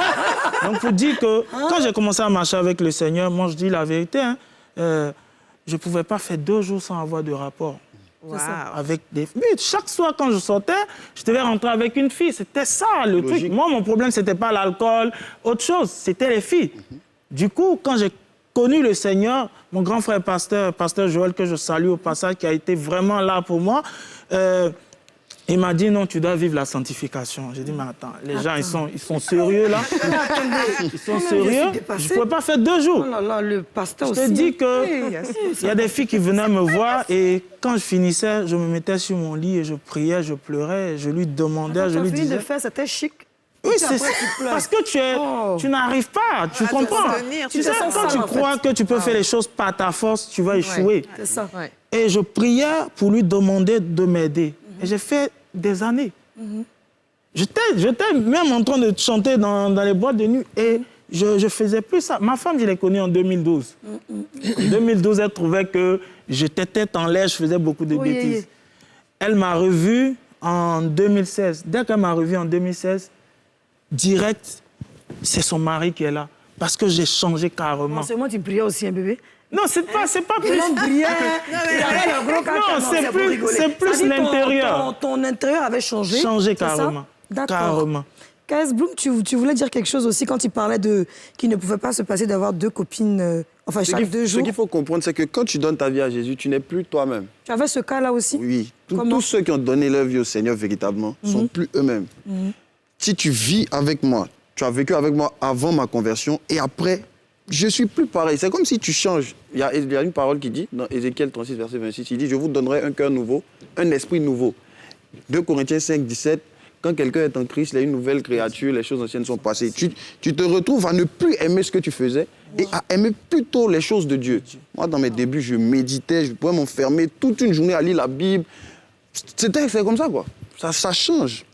Donc, pour dire que quand j'ai commencé à marcher avec le Seigneur, moi, je dis la vérité, je ne pouvais pas faire 2 jours sans avoir de rapport. Wow. Avec des filles. Chaque soir, quand je sortais, je devais rentrer avec une fille. C'était ça, le truc. Moi, mon problème, ce n'était pas l'alcool, autre chose. C'était les filles. Du coup, quand j'ai connu le Seigneur, mon grand frère pasteur Joël, que je salue au passage, qui a été vraiment là pour moi, il m'a dit, non, tu dois vivre la sanctification. J'ai dit, mais attends, les gens, ils sont sérieux, là. Ils sont sérieux. Je ne pouvais pas faire 2 jours. Oh là là, le pasteur aussi. Je te dis qu'il y a des filles qui venaient me voir et quand je finissais, je me mettais sur mon lit et je priais, je pleurais, je lui demandais, je lui disais... Tu as fini de faire, c'était chic. Oui, c'est ça. Parce que tu n'arrives pas, tu comprends. Tu sais, quand tu crois que tu peux faire les choses par ta force, tu vas échouer. C'est ça. Et je priais pour lui demander de m'aider. Et j'ai fait des années. J'étais même en train de chanter dans les boîtes de nuit et je ne faisais plus ça. Ma femme, je l'ai connue en 2012. En 2012, elle trouvait que j'étais tête en l'air, je faisais beaucoup de bêtises. Elle m'a revu en 2016. Dès qu'elle m'a revu en 2016, direct, c'est son mari qui est là. Parce que j'ai changé carrément. C'est moi, tu priais aussi, un bébé? Non, c'est pas plus... c'est plus l'intérieur. Ton intérieur avait changé. Changé carrément. D'accord. K.S. Bloom, tu voulais dire quelque chose aussi quand il parlait qu'il ne pouvait pas se passer d'avoir 2 copines, chaque 2 jours. Ce qu'il faut comprendre, c'est que quand tu donnes ta vie à Jésus, tu n'es plus toi-même. Tu avais ce cas-là aussi? Oui. Tous ceux qui ont donné leur vie au Seigneur véritablement ne sont plus eux-mêmes. Si tu vis avec moi, tu as vécu avec moi avant ma conversion et après, je ne suis plus pareil. C'est comme si tu changes. Il y a une parole qui dit, dans Ézéchiel 36, verset 26, il dit « Je vous donnerai un cœur nouveau, un esprit nouveau ». 2 Corinthiens 5, 17, quand quelqu'un est en Christ, il est une nouvelle créature, les choses anciennes sont passées. Tu te retrouves à ne plus aimer ce que tu faisais et à aimer plutôt les choses de Dieu. Moi, dans mes débuts, je méditais, je pouvais m'enfermer toute une journée à lire la Bible. C'est comme ça, quoi. Ça change.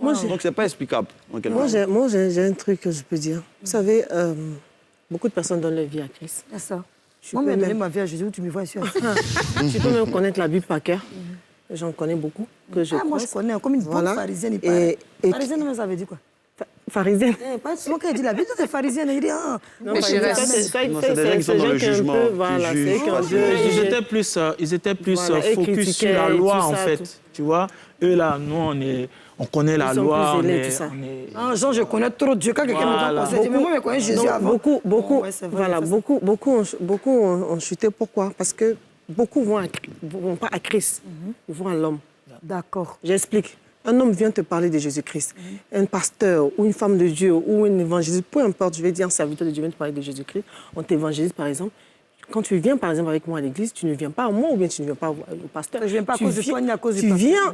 Donc, c'est pas explicable. Moi, j'ai un truc que je peux dire. Vous savez, beaucoup de personnes donnent leur vie à Christ. C'est ça. Moi, je donné ma vie à Jésus, tu me vois sur Tu peux même connaître la Bible par cœur. J'en connais beaucoup que je moi, je connais comme une bonne pharisienne. Pharisienne, mais ça veut dire quoi? Pharisienne. Pas souvent quand il dit la Bible, c'est pharisienne. Il dit, non, c'est des gens qui sont dans le jugement. Voilà, ils étaient plus focus sur la loi, en fait. Tu vois, eux, là, nous, on connaît la loi. Jean, je connais trop Dieu. Quand quelqu'un me dit, mais moi, je connais Jésus avant. Beaucoup ont chuté. Pourquoi? Parce que beaucoup vont pas à Christ, ils vont à l'homme. D'accord. J'explique. Un homme vient te parler de Jésus-Christ. Un pasteur ou une femme de Dieu ou un évangéliste, peu importe, je vais dire un serviteur de Dieu vient te parler de Jésus-Christ. On t'évangélise, par exemple. Quand tu viens, par exemple, avec moi à l'église, tu ne viens pas à moi ou bien tu ne viens pas au pasteur. Je ne viens pas à cause de toi ni à cause du pasteur. Tu viens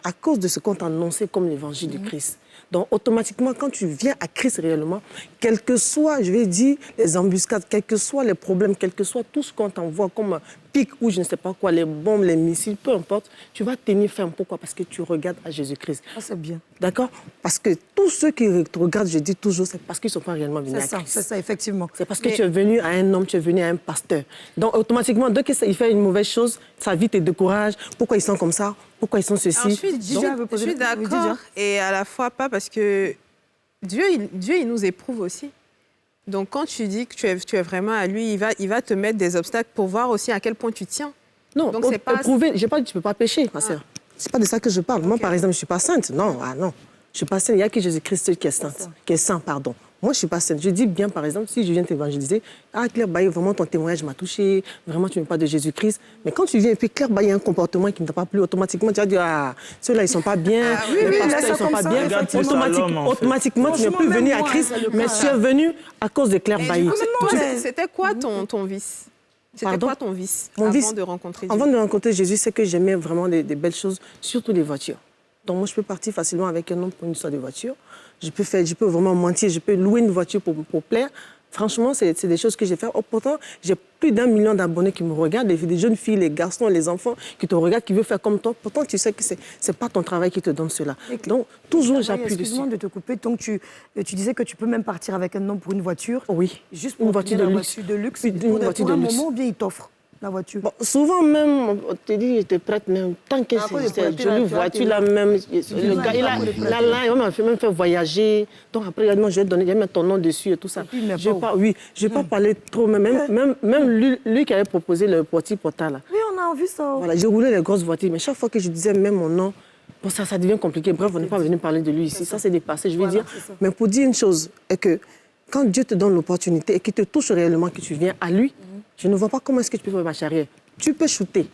à cause de ce qu'on t'a annoncé comme l'évangile de Christ. Donc, automatiquement, quand tu viens à Christ réellement, quel que soit, je vais dire, les embuscades, quels que soient les problèmes, quel que soit tout ce qu'on t'envoie comme pic ou je ne sais pas quoi, les bombes, les missiles, peu importe, tu vas tenir ferme. Pourquoi? Parce que tu regardes à Jésus-Christ. Ça, c'est bien. D'accord? Parce que tous ceux qui te regardent, je dis toujours, c'est parce qu'ils ne sont pas réellement venus à Christ. C'est ça, effectivement. C'est parce que tu es venu à un homme, tu es venu à un pasteur. Donc, automatiquement, dès qu'il fait une mauvaise chose, sa vie te décourage. Pourquoi ils sont comme ça? Pourquoi ils sont ceci? Alors, je suis d'accord, et à la fois pas, parce que Dieu, il nous éprouve aussi. Donc, quand tu dis que tu es vraiment à lui, il va te mettre des obstacles pour voir aussi à quel point tu tiens. Non, donc c'est pas éprouver. Je n'ai pas dit que tu ne peux pas pécher, ma sœur. C'est pas de ça que je parle. Moi, par exemple, je ne suis pas sainte. Non, non. Je ne suis pas sainte. Il n'y a que Jésus-Christ qui est sainte, qui est saint, pardon. Moi, je ne suis pas sainte. Je dis bien, par exemple, si je viens t'évangéliser, Claire Baye, vraiment, ton témoignage m'a touché, vraiment, tu ne me parles pas de Jésus-Christ. Mais quand tu viens et puis Claire Baye a un comportement qui ne t'a pas plu, automatiquement, tu vas dire, ceux-là, ils ne sont pas bien, les pasteurs, ils ne sont pas bien. Automatiquement, tu n'es plus venu à Christ, mais tu es venu à cause de Claire Baye. C'était quoi ton vice? C'était quoi ton vice avant de rencontrer Jésus? Avant de rencontrer Jésus, c'est que j'aimais vraiment des belles choses, surtout les voitures. Donc moi, je peux partir facilement avec un homme pour une histoire de voiture. Je peux vraiment mentir, je peux louer une voiture pour plaire. Franchement, c'est des choses que j'ai fait. Oh, pourtant, j'ai plus d'1 million d'abonnés qui me regardent, des jeunes filles, les garçons, les enfants qui te regardent, qui veulent faire comme toi. Pourtant, tu sais que c'est pas ton travail qui te donne cela. Donc, toujours, j'appuie dessus. Excuse-moi de te couper. Donc, tu disais que tu peux même partir avec un homme pour une voiture. Oui. Juste pour une voiture de luxe. Une voiture de luxe. Moment, bien, il t'offre la voiture. Bon, souvent même, on te dit, j'étais prête même. Tant que c'est une jolie voiture, là même. Le gars, il m'a même fait voyager. Donc après, non, je vais mettre ton nom dessus et tout ça. Je vais pas parler trop. Même lui qui avait proposé le porti-porta, là. Oui, on a envie ça. Voilà, j'ai roulé les grosses voitures, mais chaque fois que je disais même mon nom, bon, ça devient compliqué. Bref, on n'est pas venu parler de lui ici. Ça, c'est dépassé, je veux dire. Mais pour dire une chose, est que quand Dieu te donne l'opportunité et qu'il te touche réellement, que tu viens à lui, je ne vois pas comment est-ce que tu peux faire marche arrière. Tu peux shooter.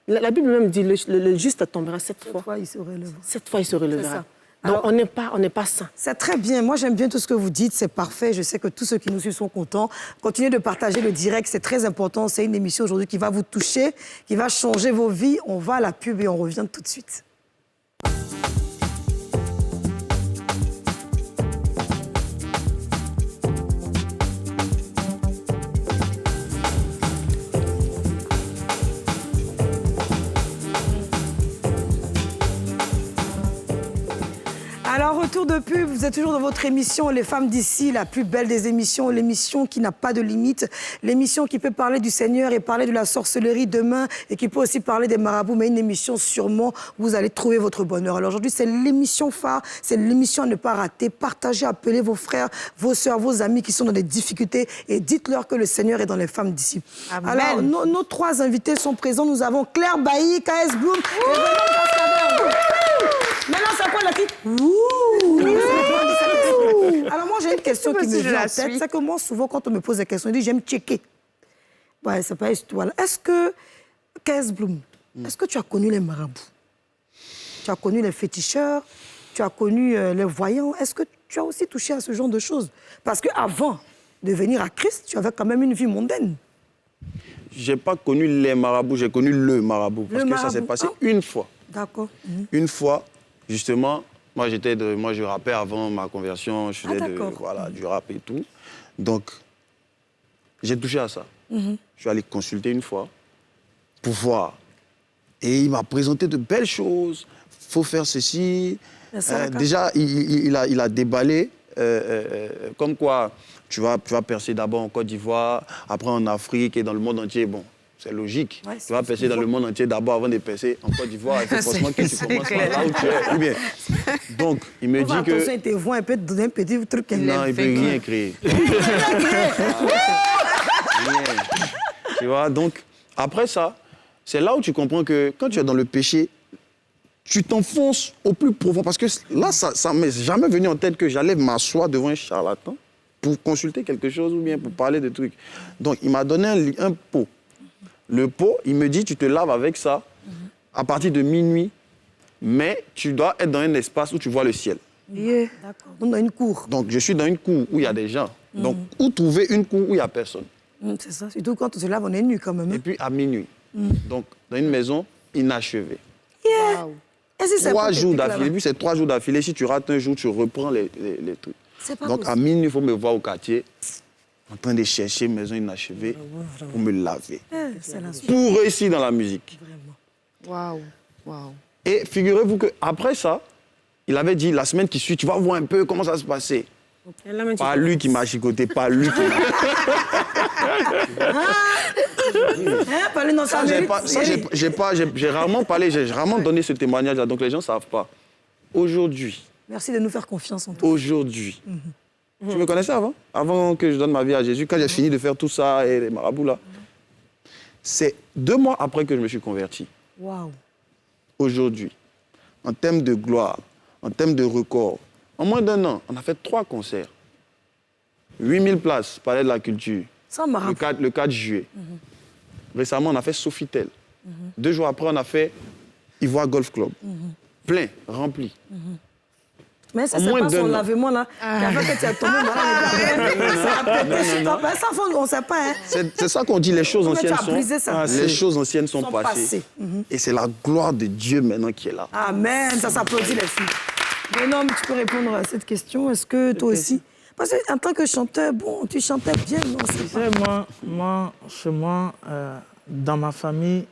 La Bible même dit le juste tombera 7 fois. 7 fois, il se relèvera. 7 fois, il se relèvera. Donc, on n'est pas saint. C'est très bien. Moi, j'aime bien tout ce que vous dites. C'est parfait. Je sais que tous ceux qui nous suivent sont contents. Continuez de partager le direct. C'est très important. C'est une émission aujourd'hui qui va vous toucher, qui va changer vos vies. On va à la pub et on revient tout de suite. Alors, retour de pub, vous êtes toujours dans votre émission Les Femmes d'ici, la plus belle des émissions, l'émission qui n'a pas de limite, l'émission qui peut parler du Seigneur et parler de la sorcellerie demain et qui peut aussi parler des marabouts, mais une émission sûrement où vous allez trouver votre bonheur. Alors aujourd'hui, c'est l'émission phare, c'est l'émission à ne pas rater. Partagez, appelez vos frères, vos sœurs, vos amis qui sont dans des difficultés et dites-leur que le Seigneur est dans les femmes d'ici. Alors, nos 3 invités sont présents. Nous avons Claire Baye, KS Bloom et Renan Cascadeur. Maintenant, c'est quoi la titre? Alors moi, j'ai une question qui me vient en tête. C'est que moi, souvent, quand on me pose des questions, je dis, j'aime checker. Ouais, c'est pas voilà. Est-ce que, KS Bloom, est-ce que tu as connu les marabouts? Tu as connu les féticheurs? Tu as connu les voyants? Est-ce que tu as aussi touché à ce genre de choses? Parce qu'avant de venir à Christ, tu avais quand même une vie mondaine. J'ai pas connu les marabouts, j'ai connu le marabout. Parce que ça s'est passé une fois. D'accord. Une fois, justement, moi, je rappais avant ma conversion, je faisais du rap et tout. Donc, j'ai touché à ça. Je suis allé consulter une fois pour voir. Et il m'a présenté de belles choses. Il faut faire ceci. Déjà, il a déballé comme quoi tu vas percer d'abord en Côte d'Ivoire, après en Afrique et dans le monde entier. Bon, c'est logique. Ouais, tu vas percer dans le monde entier d'abord avant de percer en Côte d'Ivoire. Il faut forcément que tu commences par là où tu es. Bien. Donc, il me dit que... Attention, il te voit un peu donner un petit truc. Non, il ne peut rien créer. Tu vois, donc, après ça, c'est là où tu comprends que quand tu es dans le péché, tu t'enfonces au plus profond. Parce que là, ça ne m'est jamais venu en tête que j'allais m'asseoir devant un charlatan pour consulter quelque chose ou bien pour parler de trucs. Donc, il m'a donné un pot. Le pot, il me dit, tu te laves avec ça à partir de minuit, mais tu dois être dans un espace où tu vois le ciel. Yeah. D'accord. Donc, dans une cour. Donc, je suis dans une cour où il y a des gens. Donc, où trouver une cour où il n'y a personne? C'est ça. Surtout quand on se lave, on est nu quand même. Et puis, à minuit. Donc, dans une maison inachevée. Yeah. 3 jours d'affilée. Puis, c'est 3 jours d'affilée. Si tu rates un jour, tu reprends les trucs. Donc, possible. À minuit, il faut me voir au quartier, en train de chercher une maison inachevée pour me laver. Pour réussir dans la musique. Waouh. Waouh. Et figurez-vous qu'après ça, il avait dit, la semaine qui suit, tu vas voir un peu comment ça se passait. Pas lui qui m'a chicoté, pas lui qui m'a... J'ai rarement parlé, j'ai rarement donné ce témoignage-là, donc les gens ne savent pas. Aujourd'hui... Merci de nous faire confiance en toi. Aujourd'hui. Tu me connaissais avant? Avant que je donne ma vie à Jésus, quand j'ai fini de faire tout ça et les marabouts là. C'est 2 mois après que je me suis converti. Waouh. Aujourd'hui, en termes de gloire, en termes de record, en moins d'1 an, on a fait 3 concerts. 8000 places, Palais de la Culture. Ça m'a rappelé. Le 4 juillet. Récemment, on a fait Sofitel. 2 jours après, on a fait Ivoire Golf Club. Plein, rempli. Mais ça, c'est pas son lavement là. Avant que tu as tombé malade. Ça, on ne sait pas. Hein. C'est ça qu'on dit, les choses anciennes sont passées. Et c'est la gloire de Dieu maintenant qui est là. Amen. Ça s'applaudit les filles. Mais non, mais tu peux répondre à cette question. Est-ce que toi aussi... Parce qu'en tant que chanteur, bon, tu chantais bien, non? Tu sais, chez moi, dans ma famille,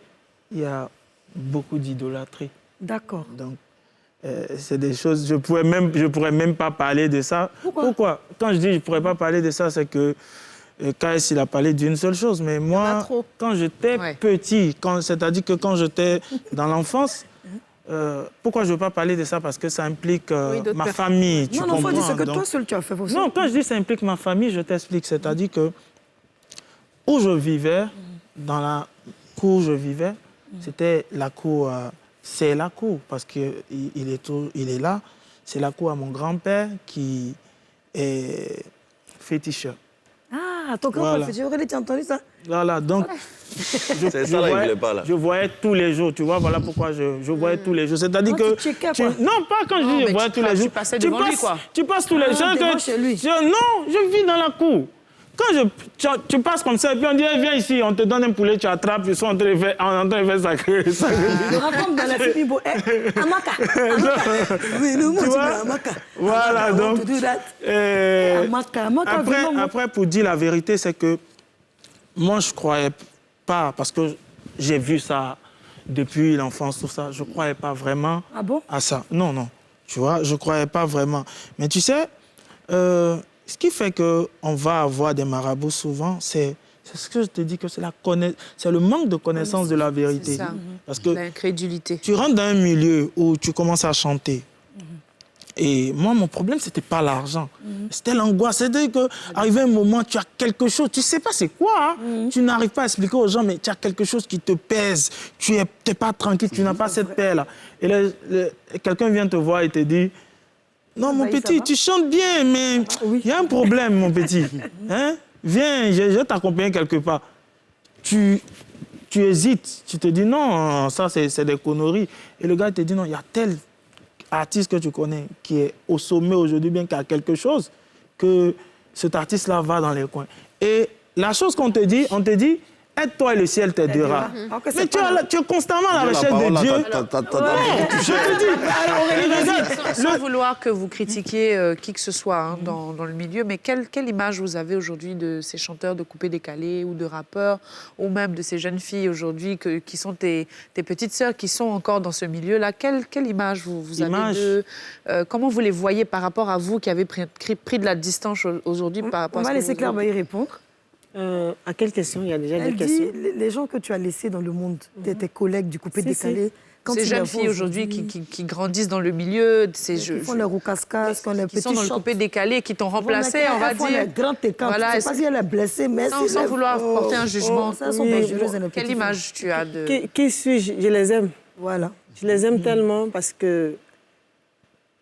il y a beaucoup d'idolâtrie. D'accord. Donc, c'est des choses, je pourrais même pas parler de ça. Pourquoi? Quand je dis je pourrais pas parler de ça, c'est que KS, il a parlé d'une seule chose. Mais moi, quand j'étais petit, c'est-à-dire que quand j'étais dans l'enfance, pourquoi je ne veux pas parler de ça? Parce que ça implique ma famille. Tu comprends? Non, faut dire ce que toi seul tu as fait. Non, quand je dis ça implique ma famille, je t'explique. C'est-à-dire que où je vivais, dans la cour où je vivais, c'était la cour... c'est la cour, parce qu'il est là. C'est la cour à mon grand-père qui est féticheur. Ah, ton grand-père féticheur, tu as entendu ça? Voilà, donc... C'est ça, là, il ne voulait pas, là. Je voyais tous les jours, tu vois, voilà pourquoi je voyais tous les jours. C'est-à-dire que... Non, pas quand je dis je voyais tous les jours. Tu passais devant lui, quoi. Tu passes tous les jours. Non, je vis dans la cour. Quand tu passes comme ça, et puis on dit, viens ici, on te donne un poulet, tu attrapes, ils sont en train de faire sacré. Je raconte dans la famille, Amaka. Oui, le mot, Amaka. Voilà, donc... Après, pour dire la vérité, c'est que moi, je ne croyais pas, parce que j'ai vu ça depuis l'enfance, tout ça, je ne croyais pas vraiment à ça. Non, tu vois, je ne croyais pas vraiment. Mais tu sais... ce qui fait qu'on va avoir des marabouts souvent, c'est ce que je te dis, que c'est le manque de connaissance de la vérité. C'est ça. Parce que l'incrédulité. Tu rentres dans un milieu où tu commences à chanter. Et moi, mon problème, ce n'était pas l'argent. C'était l'angoisse. C'est-à-dire qu'arrivé un moment, tu as quelque chose, tu ne sais pas c'est quoi. Hein? Tu n'arrives pas à expliquer aux gens, mais tu as quelque chose qui te pèse. Tu n'es pas tranquille, tu n'as pas cette paix-là. Et quelqu'un vient te voir et te dit... Non, mon petit, tu chantes bien, mais il y a un problème, mon petit. Hein? Viens, je vais t'accompagner quelque part. Tu hésites, tu te dis non, ça c'est des conneries. Et le gars te dit non, il y a tel artiste que tu connais qui est au sommet aujourd'hui, bien qu'il y a quelque chose, que cet artiste-là va dans les coins. Et la chose qu'on te dit, on te dit, aide-toi et le ciel t'aidera. Mais tu es constamment à la recherche de Dieu. Sans vouloir que vous critiquiez qui que ce soit hein, dans le milieu, mais quelle image vous avez aujourd'hui de ces chanteurs de coupé décalé ou de rappeurs, ou même de ces jeunes filles aujourd'hui qui sont tes petites sœurs, qui sont encore dans ce milieu-là? Quelle image vous avez d'eux? Comment vous les voyez par rapport à vous qui avez pris de la distance aujourd'hui par rapport à ce que On va laisser Claire Bailly répondre. À quelle question? Il y a déjà Elle des questions. dit, les gens que tu as laissés dans le monde, tes collègues du coupé décalé, quand ces tu jeunes les vois filles aujourd'hui qui grandissent dans le milieu, qui font les roucascas, qui ont les petits sont dans le shorts. coupé décalé, qui t'ont remplacé, on va dire. Les grands técans. Voilà, Je ne sais pas si elle est blessée, mais sans vouloir porter un jugement. Ça, sont dangereuses, nos Quelle petites image tu as de... Qui suis-je? Je les aime. Voilà. Je les aime tellement parce que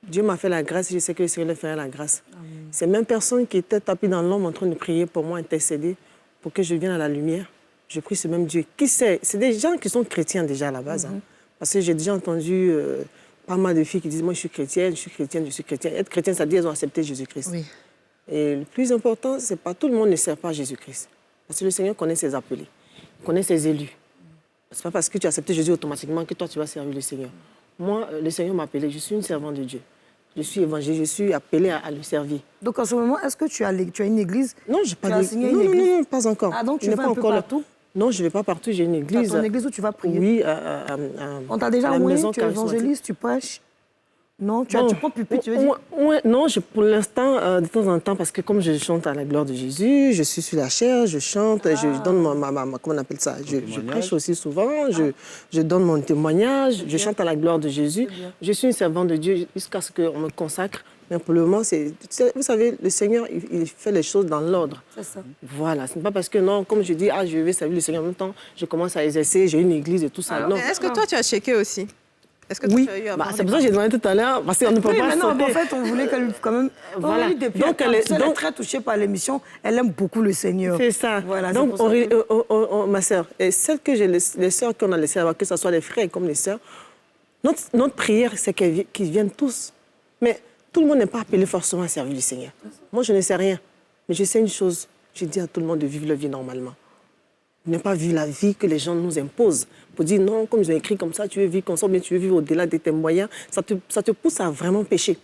Dieu m'a fait la grâce et je sais que le Seigneur leur fera la grâce. Ces mêmes personnes qui étaient tapées dans l'ombre en train de prier pour moi, intercéder pour que je vienne à la lumière, je prie ce même Dieu. Qui sait? C'est des gens qui sont chrétiens déjà à la base. Hein. Parce que j'ai déjà entendu pas mal de filles qui disent « Moi, je suis chrétienne, je suis chrétienne, je suis chrétienne ». Être chrétienne, ça dit qu'elles ont accepté Jésus-Christ. Oui. Et le plus important, c'est pas tout le monde ne sert pas Jésus-Christ. Parce que le Seigneur connaît ses appelés, connaît ses élus. C'est pas parce que tu as accepté Jésus automatiquement que toi, tu vas servir le Seigneur. Moi, le Seigneur m'a appelé, je suis une servante de Dieu. Je suis évangéliste, je suis appelée à le servir. Donc en ce moment, est-ce que tu as une église? Non, je n'ai pas d'église. Non, pas encore. Ah, donc tu vas un peu partout? Non, je ne vais pas partout, j'ai une église. Tu as ton église où tu vas prier? Oui, on t'a déjà envoyé, tu es évangéliste, tu prêches? Non, tu prends pupitre, tu veux dire? Non, pour l'instant, de temps en temps, parce que comme je chante à la gloire de Jésus, je suis sur la chair, je chante, je donne comment on appelle ça? Je prêche aussi souvent, je donne mon témoignage, je chante à la gloire de Jésus. Je suis une servante de Dieu jusqu'à ce qu'on me consacre. Mais pour le moment, vous savez, le Seigneur, il fait les choses dans l'ordre. C'est ça. Voilà, ce n'est pas parce que, non, comme je dis, je vais servir le Seigneur en même temps, je commence à exercer, j'ai une église et tout ça. Non. Est-ce que toi, tu as checké aussi? Est-ce que oui, tu as eu c'est pour ça que j'ai demandé tout à l'heure, parce qu'on ne peut pas mais non, sauter. en fait, on voulait qu'elle quand même... Voilà. Donc, elle est très touchée par l'émission. Elle aime beaucoup le Seigneur. C'est ça. Voilà, donc, ma sœur, et celles que j'ai, les sœurs qu'on a laissées avoir, que ce soit les frères comme les sœurs, notre prière, c'est qu'ils viennent tous. Mais tout le monde n'est pas appelé forcément à servir le Seigneur. Moi, je ne sais rien. Mais je sais une chose. Je dis à tout le monde de vivre leur vie normalement. Ne pas vivre la vie que les gens nous imposent. Pour dire non, comme ils ont écrit comme ça, tu veux vivre comme ça, mais tu veux vivre au-delà de tes moyens. Ça te pousse à vraiment pécher.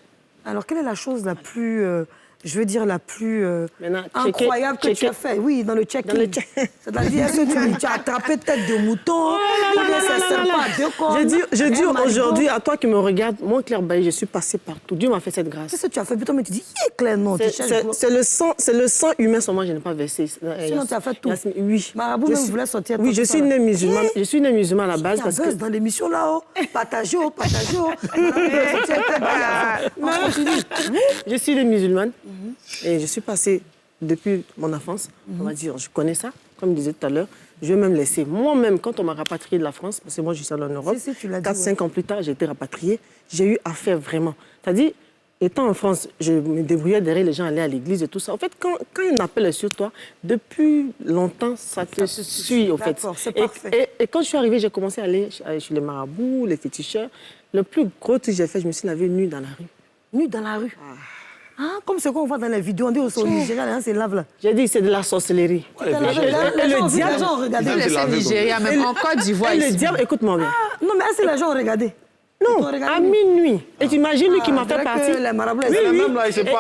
Alors, quelle est la chose la plus, la plus incroyable que tu as fait? Oui, dans le check-in. C'est-à-dire, est-ce que tu as attrapé tête de mouton? Je dis aujourd'hui à toi qui me regarde, moi, Claire Bailly, je suis passée partout. Dieu m'a fait cette grâce. Qu'est-ce que tu as fait? Putain, mais tu dis, Claire, non. C'est le sang humain seulement, je n'ai pas versé. Sinon, tu as fait tout. Oui. Marabout même voulait sortir. Oui, je suis une musulmane. Je suis une musulmane à la base. Parce que dans l'émission là-haut, partagez. Je suis une musulmane. Et je suis passée depuis mon enfance, on va dire, je connais ça, comme je disais tout à l'heure. Je vais même laisser. Moi-même, quand on m'a rapatriée de la France, parce que moi je suis allée en Europe, 4-5 ans plus tard, j'ai été rapatriée, j'ai eu affaire vraiment. C'est-à-dire, étant en France, je me débrouillais derrière les gens, aller à l'église et tout ça. En fait, quand un appel est sur toi, depuis longtemps, ça te suit, en fait. Et quand je suis arrivée, j'ai commencé à aller chez les marabouts, les féticheurs. Le plus gros truc que j'ai fait, je me suis lavée nue dans la rue. Nue dans la rue? Ah, comme ce qu'on voit dans les vidéos, on dit au Nigeria, c'est lave là. J'ai dit c'est de la sorcellerie. Et le diable, les gens ont regardé. Le Nigeria, même en Côte d'Ivoire. Et le diable, écoute-moi bien. Non, mais est-ce que les gens ont regardé? Non, à minuit. Et tu imagines lui qui m'a fait partie.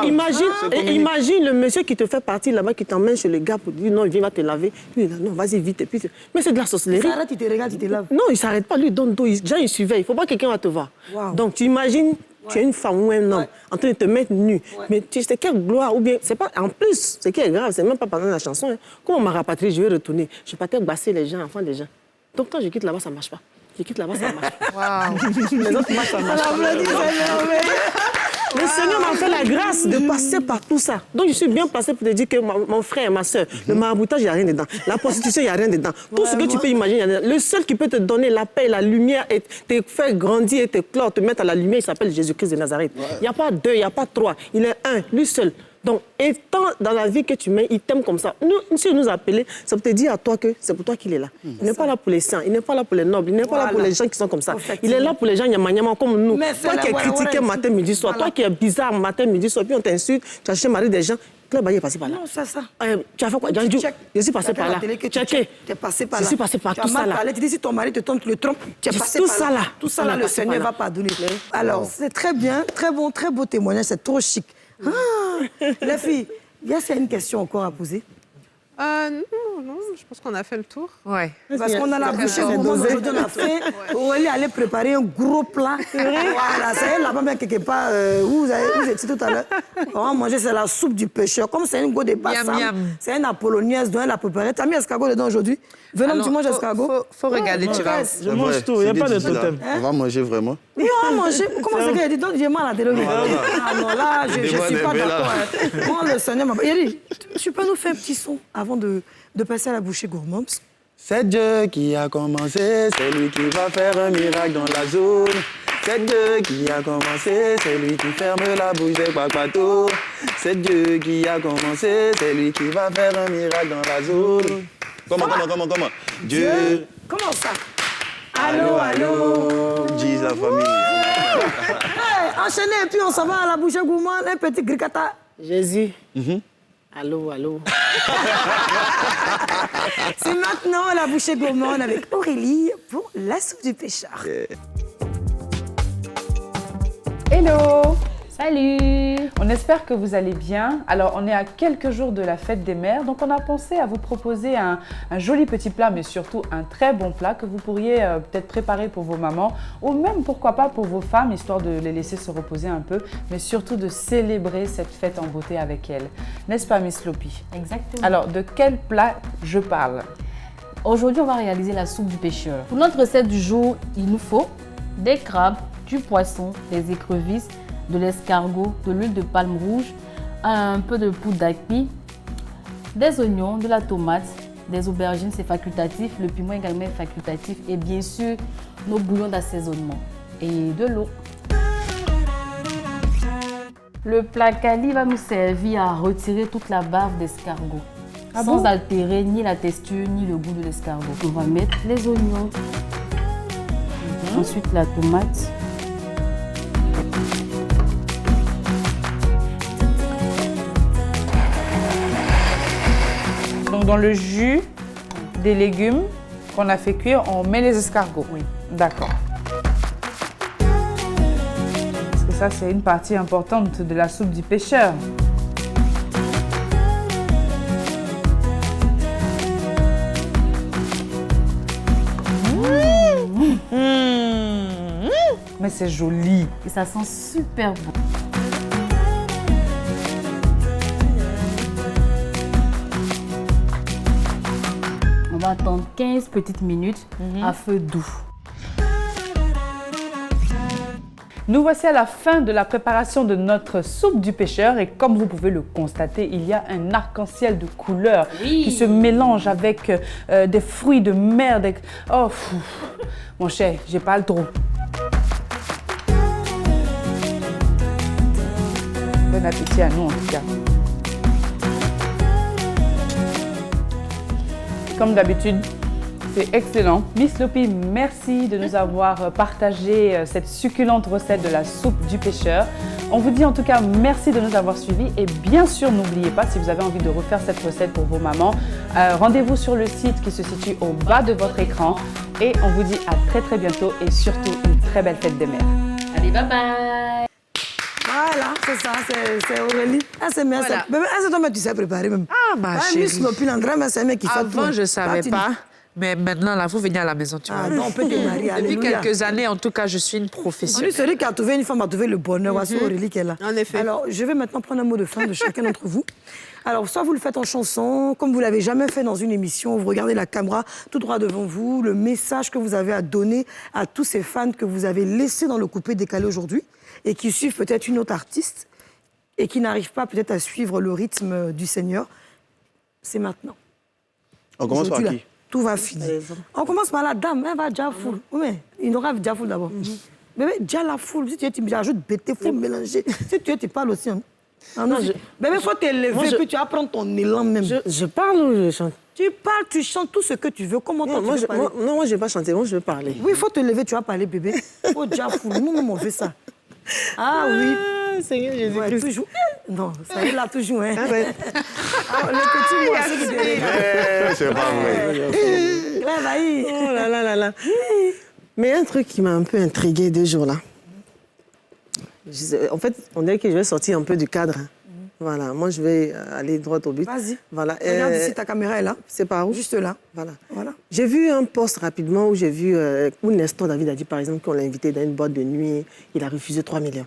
Imagine le monsieur qui te fait partie là-bas, qui t'emmène chez le gars pour dire non, il va te laver. Lui, non, vas-y vite. Mais c'est de la sorcellerie. Il s'arrête, il te regarde, il te lave. Non, il ne s'arrête pas, lui, donne dos. Déjà, il surveille. Il ne faut pas que quelqu'un va te voir. Donc, tu imagines. Tu es une femme ou un homme en train de te mettre nu. Mais tu sais quelle gloire, ou bien, c'est pas, en plus, ce qui est grave, c'est même pas pendant la chanson. Hein. Quand on m'a rapatrié, je vais retourner. Je vais pas te basser les gens, enfants des gens. Donc quand je quitte là-bas, ça marche pas. Je quitte là-bas, ça marche pas. Les autres marchent, ça marche pas. Le Seigneur m'a fait la grâce de passer par tout ça. Donc je suis bien placée pour te dire que mon frère, ma soeur, le maraboutage, il n'y a rien dedans. La prostitution, il n'y a rien dedans. Tout ce que tu peux imaginer, il y a rien dedans. Le seul qui peut te donner la paix, la lumière, et te faire grandir, et te clore, te mettre à la lumière, il s'appelle Jésus-Christ de Nazareth. Il n'y a pas deux, il n'y a pas trois. Il est un, lui seul. Donc, étant dans la vie que tu mets, il t'aime comme ça. Si il nous a appelés, ça peut te dire à toi que c'est pour toi qu'il est là. Il n'est pas là pour les saints, il n'est pas là pour les nobles, il n'est pas là pour les gens qui sont comme ça. Il est là pour les gens nyama comme nous. Toi qui es critiqué matin, midi, soir, toi qui es bizarre matin, midi, soir, puis on t'insulte, tu as chez mari des gens, Claire Bailly est passée par là. Non, c'est ça. Tu as fait quoi? Je suis passée par là. Tu es passé par là. Je suis passée par tout ça là. Tu dis si ton mari te trompe, tu le trompes. Tu es passé tout par ça là. Tout ça là, le Seigneur va pardonner. Alors, c'est très bien, très bon, très beau témoignage, c'est trop chic. Ah, les filles, il y a une question encore à poser. Non, je pense qu'on a fait le tour. Ouais. Parce qu'on a la bouchée gourmande aujourd'hui, on a fait. Aurélie allait préparer un gros plat. Voilà, ça y est, là-bas, même quelque part, où vous étiez tout à l'heure. On va manger, c'est la soupe du pêcheur. Comme c'est une go de bassam, c'est une apolloniaise, donc elle a préparé. Tu as mis escargot dedans aujourd'hui? Venons, tu manges escargot? Faut regarder, tu vas. Je mange tout, il n'y a pas de totem. On va manger vraiment. Oui, on va manger. Comment c'est qu'elle dit? Donc, j'ai mal à la télé. Ah non, là, je ne suis pas d'accord. Moi, le Seigneur m'a... Yéli, tu peux nous faire un petit son avant de passer à la bouchée gourmande? C'est Dieu qui a commencé, c'est lui qui va faire un miracle dans la zone. C'est Dieu qui a commencé, c'est lui qui ferme la bouche des papatos. C'est Dieu qui a commencé, c'est lui qui va faire un miracle dans la zone. Comment? Dieu. Comment ça? Allô, allô. Dis la famille. Enchaînez et puis on s'en va à la bouchée gourmande, un petit gricata. Jésus. Allô, allô. C'est maintenant la bouchée gourmande avec Aurélie pour la soupe du pêcheur. Hello! Salut! On espère que vous allez bien. Alors, on est à quelques jours de la fête des mères, donc on a pensé à vous proposer un joli petit plat, mais surtout un très bon plat que vous pourriez peut-être préparer pour vos mamans ou même, pourquoi pas, pour vos femmes, histoire de les laisser se reposer un peu, mais surtout de célébrer cette fête en beauté avec elles. N'est-ce pas, Miss Lopi? Exactement. Alors, de quel plat je parle? Aujourd'hui, on va réaliser la soupe du pêcheur. Pour notre recette du jour, il nous faut des crabes, du poisson, des écrevisses, de l'escargot, de l'huile de palme rouge, un peu de poudre d'acpi, des oignons, de la tomate, des aubergines, c'est facultatif, le piment également est facultatif et bien sûr nos bouillons d'assaisonnement et de l'eau. Le plat quali va nous servir à retirer toute la bave d'escargot sans altérer ni la texture ni le goût de l'escargot. On va mettre les oignons, ensuite la tomate. Donc, dans le jus des légumes qu'on a fait cuire, on met les escargots. Oui. D'accord. Parce que ça, c'est une partie importante de la soupe du pêcheur. Mais c'est joli. Et ça sent super bon. On va attendre 15 petites minutes à feu doux. Nous voici à la fin de la préparation de notre soupe du pêcheur et comme vous pouvez le constater, il y a un arc-en-ciel de couleurs qui se mélange avec des fruits de mer. Oh, mon cher, j'ai pas le trop. Bon appétit à nous en tout cas. Comme d'habitude, c'est excellent. Miss Lopi, merci de nous avoir partagé cette succulente recette de la soupe du pêcheur. On vous dit en tout cas merci de nous avoir suivis et bien sûr, n'oubliez pas, si vous avez envie de refaire cette recette pour vos mamans, rendez-vous sur le site qui se situe au bas de votre écran et on vous dit à très très bientôt et surtout une très belle fête des mères. Allez, bye bye! Voilà, c'est ça, c'est Aurélie. Ah, c'est bien ça. Bébé, c'est toi, mais tu sais préparer même. Ah, ma chérie. Miss Lopi, l'André, mais c'est un mec qui fait tout. Avant, je ne savais pas. Mais maintenant, là, il faut venir à la maison, tu vois. Ah non, on peut te marier, Depuis alléluia. quelques années, en tout cas, je suis une professionnelle. Celui qui a trouvé une femme a trouvé le bonheur. Voici Aurélie qui est là. En effet. Alors, je vais maintenant prendre un mot de fin de chacun d'entre vous. Alors, soit vous le faites en chanson, comme vous ne l'avez jamais fait dans une émission, vous regardez la caméra tout droit devant vous, le message que vous avez à donner à tous ces fans que vous avez laissés dans le coupé décalé aujourd'hui et qui suivent peut-être une autre artiste et qui n'arrivent pas peut-être à suivre le rythme du Seigneur. C'est maintenant. On commence par qui? Tout va finir. On commence par la dame, elle va déjà full. Oui, il y aura déjà full d'abord. Bébé, déjà la foule. Si tu es, tu ajoutes BT, il faut mélanger. Si tu es, tu parles aussi. Hein. Ah non, bébé, il faut t'élever, puis tu vas prendre ton élan même. Je parle ou je chante? Tu parles, tu chantes tout ce que tu veux. Comment toi, tu veux parler? Non, moi, je ne vais pas chanter, moi, je veux parler. Oui, il faut te lever, tu vas parler, bébé. Il faut déjà full. Nous, on fait ça. Ah oui. Seigneur Jésus-Christ. Ouais, toujours. Non, ça est là toujours. Hein. Ah ouais. Ah, le petit moi, c'est qui derrière. C'est pas vrai. Là, vas-y. Oh là là là là. Mais un truc qui m'a un peu intriguée 2 jours là. En fait, on dirait que je vais sortir un peu du cadre. Voilà, moi je vais aller droit au but. Vas-y. Voilà. Regarde ici, ta caméra est là. C'est par où? Juste là. Voilà. Voilà. J'ai vu un post rapidement où j'ai vu où Nestor David a dit par exemple qu'on l'a invité dans une boîte de nuit, il a refusé 3 millions.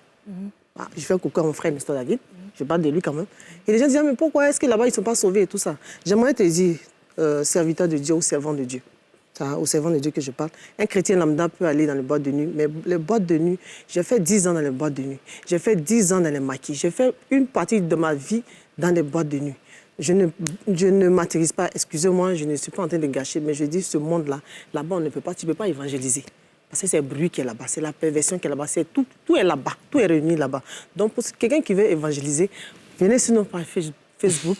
Ah, je fais un coucou à mon frère Nestor David, je parle de lui quand même. Et les gens disent mais pourquoi est-ce que là-bas ils ne sont pas sauvés et tout ça? J'aimerais te dire, serviteur de Dieu ou servant de Dieu. Au servant de Dieu que je parle. Un chrétien lambda peut aller dans les boîtes de nuit, mais les boîtes de nuit, j'ai fait 10 ans dans les boîtes de nuit. J'ai fait 10 ans dans les maquis. J'ai fait une partie de ma vie dans les boîtes de nuit. Je ne m'atterrisse pas, excusez-moi, je ne suis pas en train de gâcher, mais je dis ce monde-là, là-bas, on ne peut pas, tu ne peux pas évangéliser. Parce que c'est le bruit qui est là-bas, c'est la perversion qui est là-bas, tout est là-bas, tout est réuni là-bas. Donc, pour quelqu'un qui veut évangéliser, venez sur notre page Facebook,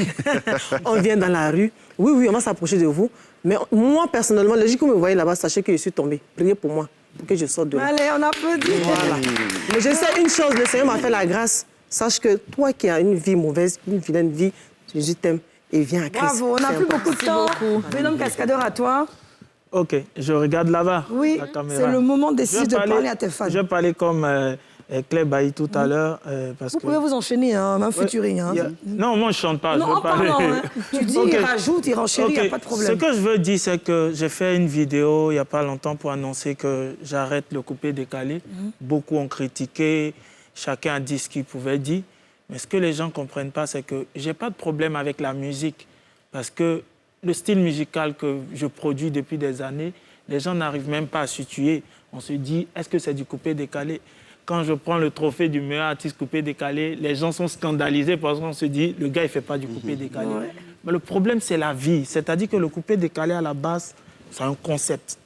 on vient dans la rue, oui, on va s'approcher de vous. Mais moi, personnellement, le jour que vous me voyez là-bas, sachez que je suis tombée. Priez pour moi, pour que je sorte de là. Allez, on applaudit. Voilà. Mais je sais une chose, le Seigneur m'a fait la grâce. Sache que toi qui as une vie mauvaise, une vilaine vie, Jésus t'aime et viens à Christ. Bravo, on n'a plus beaucoup de temps. Venom Cascadeur, à toi. Ok, je regarde là-bas. Oui, la caméra. c'est le moment décisif de parler à tes fans. Je parlais comme Claire Bailly tout à l'heure. Vous pouvez vous enchaîner, hein, même featuring. Hein. Non, moi je ne chante pas. Non, je veux en parlant, hein. Tu dis, Okay. il rajoute, il renchérit, il n'y a pas de problème. Ce que je veux dire, c'est que j'ai fait une vidéo il n'y a pas longtemps pour annoncer que j'arrête le coupé-décalé. Beaucoup ont critiqué, chacun a dit ce qu'il pouvait dire. Mais ce que les gens ne comprennent pas, c'est que je n'ai pas de problème avec la musique. Parce que le style musical que je produis depuis des années, les gens n'arrivent même pas à situer. On se dit, est-ce que c'est du coupé-décalé? Quand je prends le trophée du meilleur artiste coupé-décalé, les gens sont scandalisés parce qu'on se dit, le gars, il ne fait pas du coupé-décalé. Ouais. Mais le problème, c'est la vie. C'est-à-dire que le coupé-décalé, à la base, c'est un concept.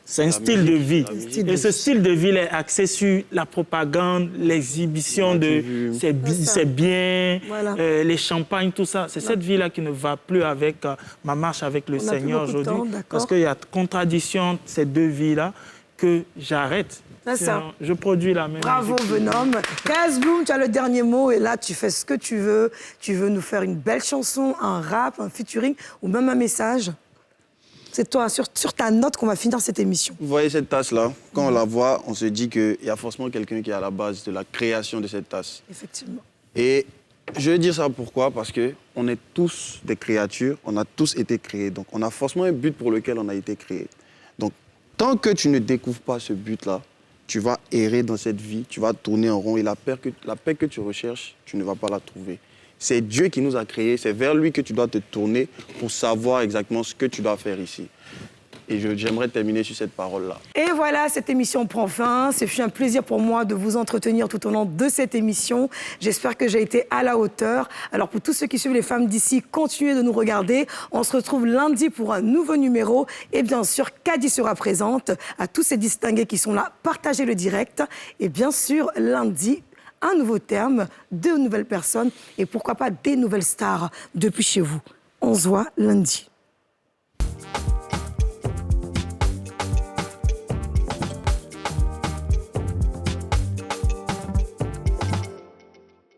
C'est un style de vie. Et ce style de vie est axé sur la propagande, l'exhibition de ses biens, voilà. Les champagnes, tout ça. C'est cette vie-là qui ne va plus avec ma marche avec le Seigneur aujourd'hui. Parce qu'il y a contradiction de ces deux vies-là que j'arrête. Je produis la même. Bravo, Venom. Casbloom, tu as le dernier mot et là, tu fais ce que tu veux. Tu veux nous faire une belle chanson, un rap, un featuring ou même un message. C'est toi, sur ta note qu'on va finir cette émission. Vous voyez cette tasse-là? Quand on la voit, on se dit qu'il y a forcément quelqu'un qui est à la base de la création de cette tasse. Effectivement. Et je veux dire ça pourquoi? Parce qu'on est tous des créatures, on a tous été créés. Donc on a forcément un but pour lequel on a été créés. Donc tant que tu ne découvres pas ce but-là, tu vas errer dans cette vie, tu vas tourner en rond et la paix que tu recherches, tu ne vas pas la trouver. C'est Dieu qui nous a créés, c'est vers lui que tu dois te tourner pour savoir exactement ce que tu dois faire ici. Et j'aimerais terminer sur cette parole-là. Et voilà, cette émission prend fin. Ce fut un plaisir pour moi de vous entretenir tout au long de cette émission. J'espère que j'ai été à la hauteur. Alors pour tous ceux qui suivent les femmes d'ici, continuez de nous regarder. On se retrouve lundi pour un nouveau numéro. Et bien sûr, Kadi sera présente. À tous ces distingués qui sont là, partagez le direct. Et bien sûr, lundi, un nouveau terme, 2 nouvelles personnes et pourquoi pas des nouvelles stars depuis chez vous. On se voit lundi.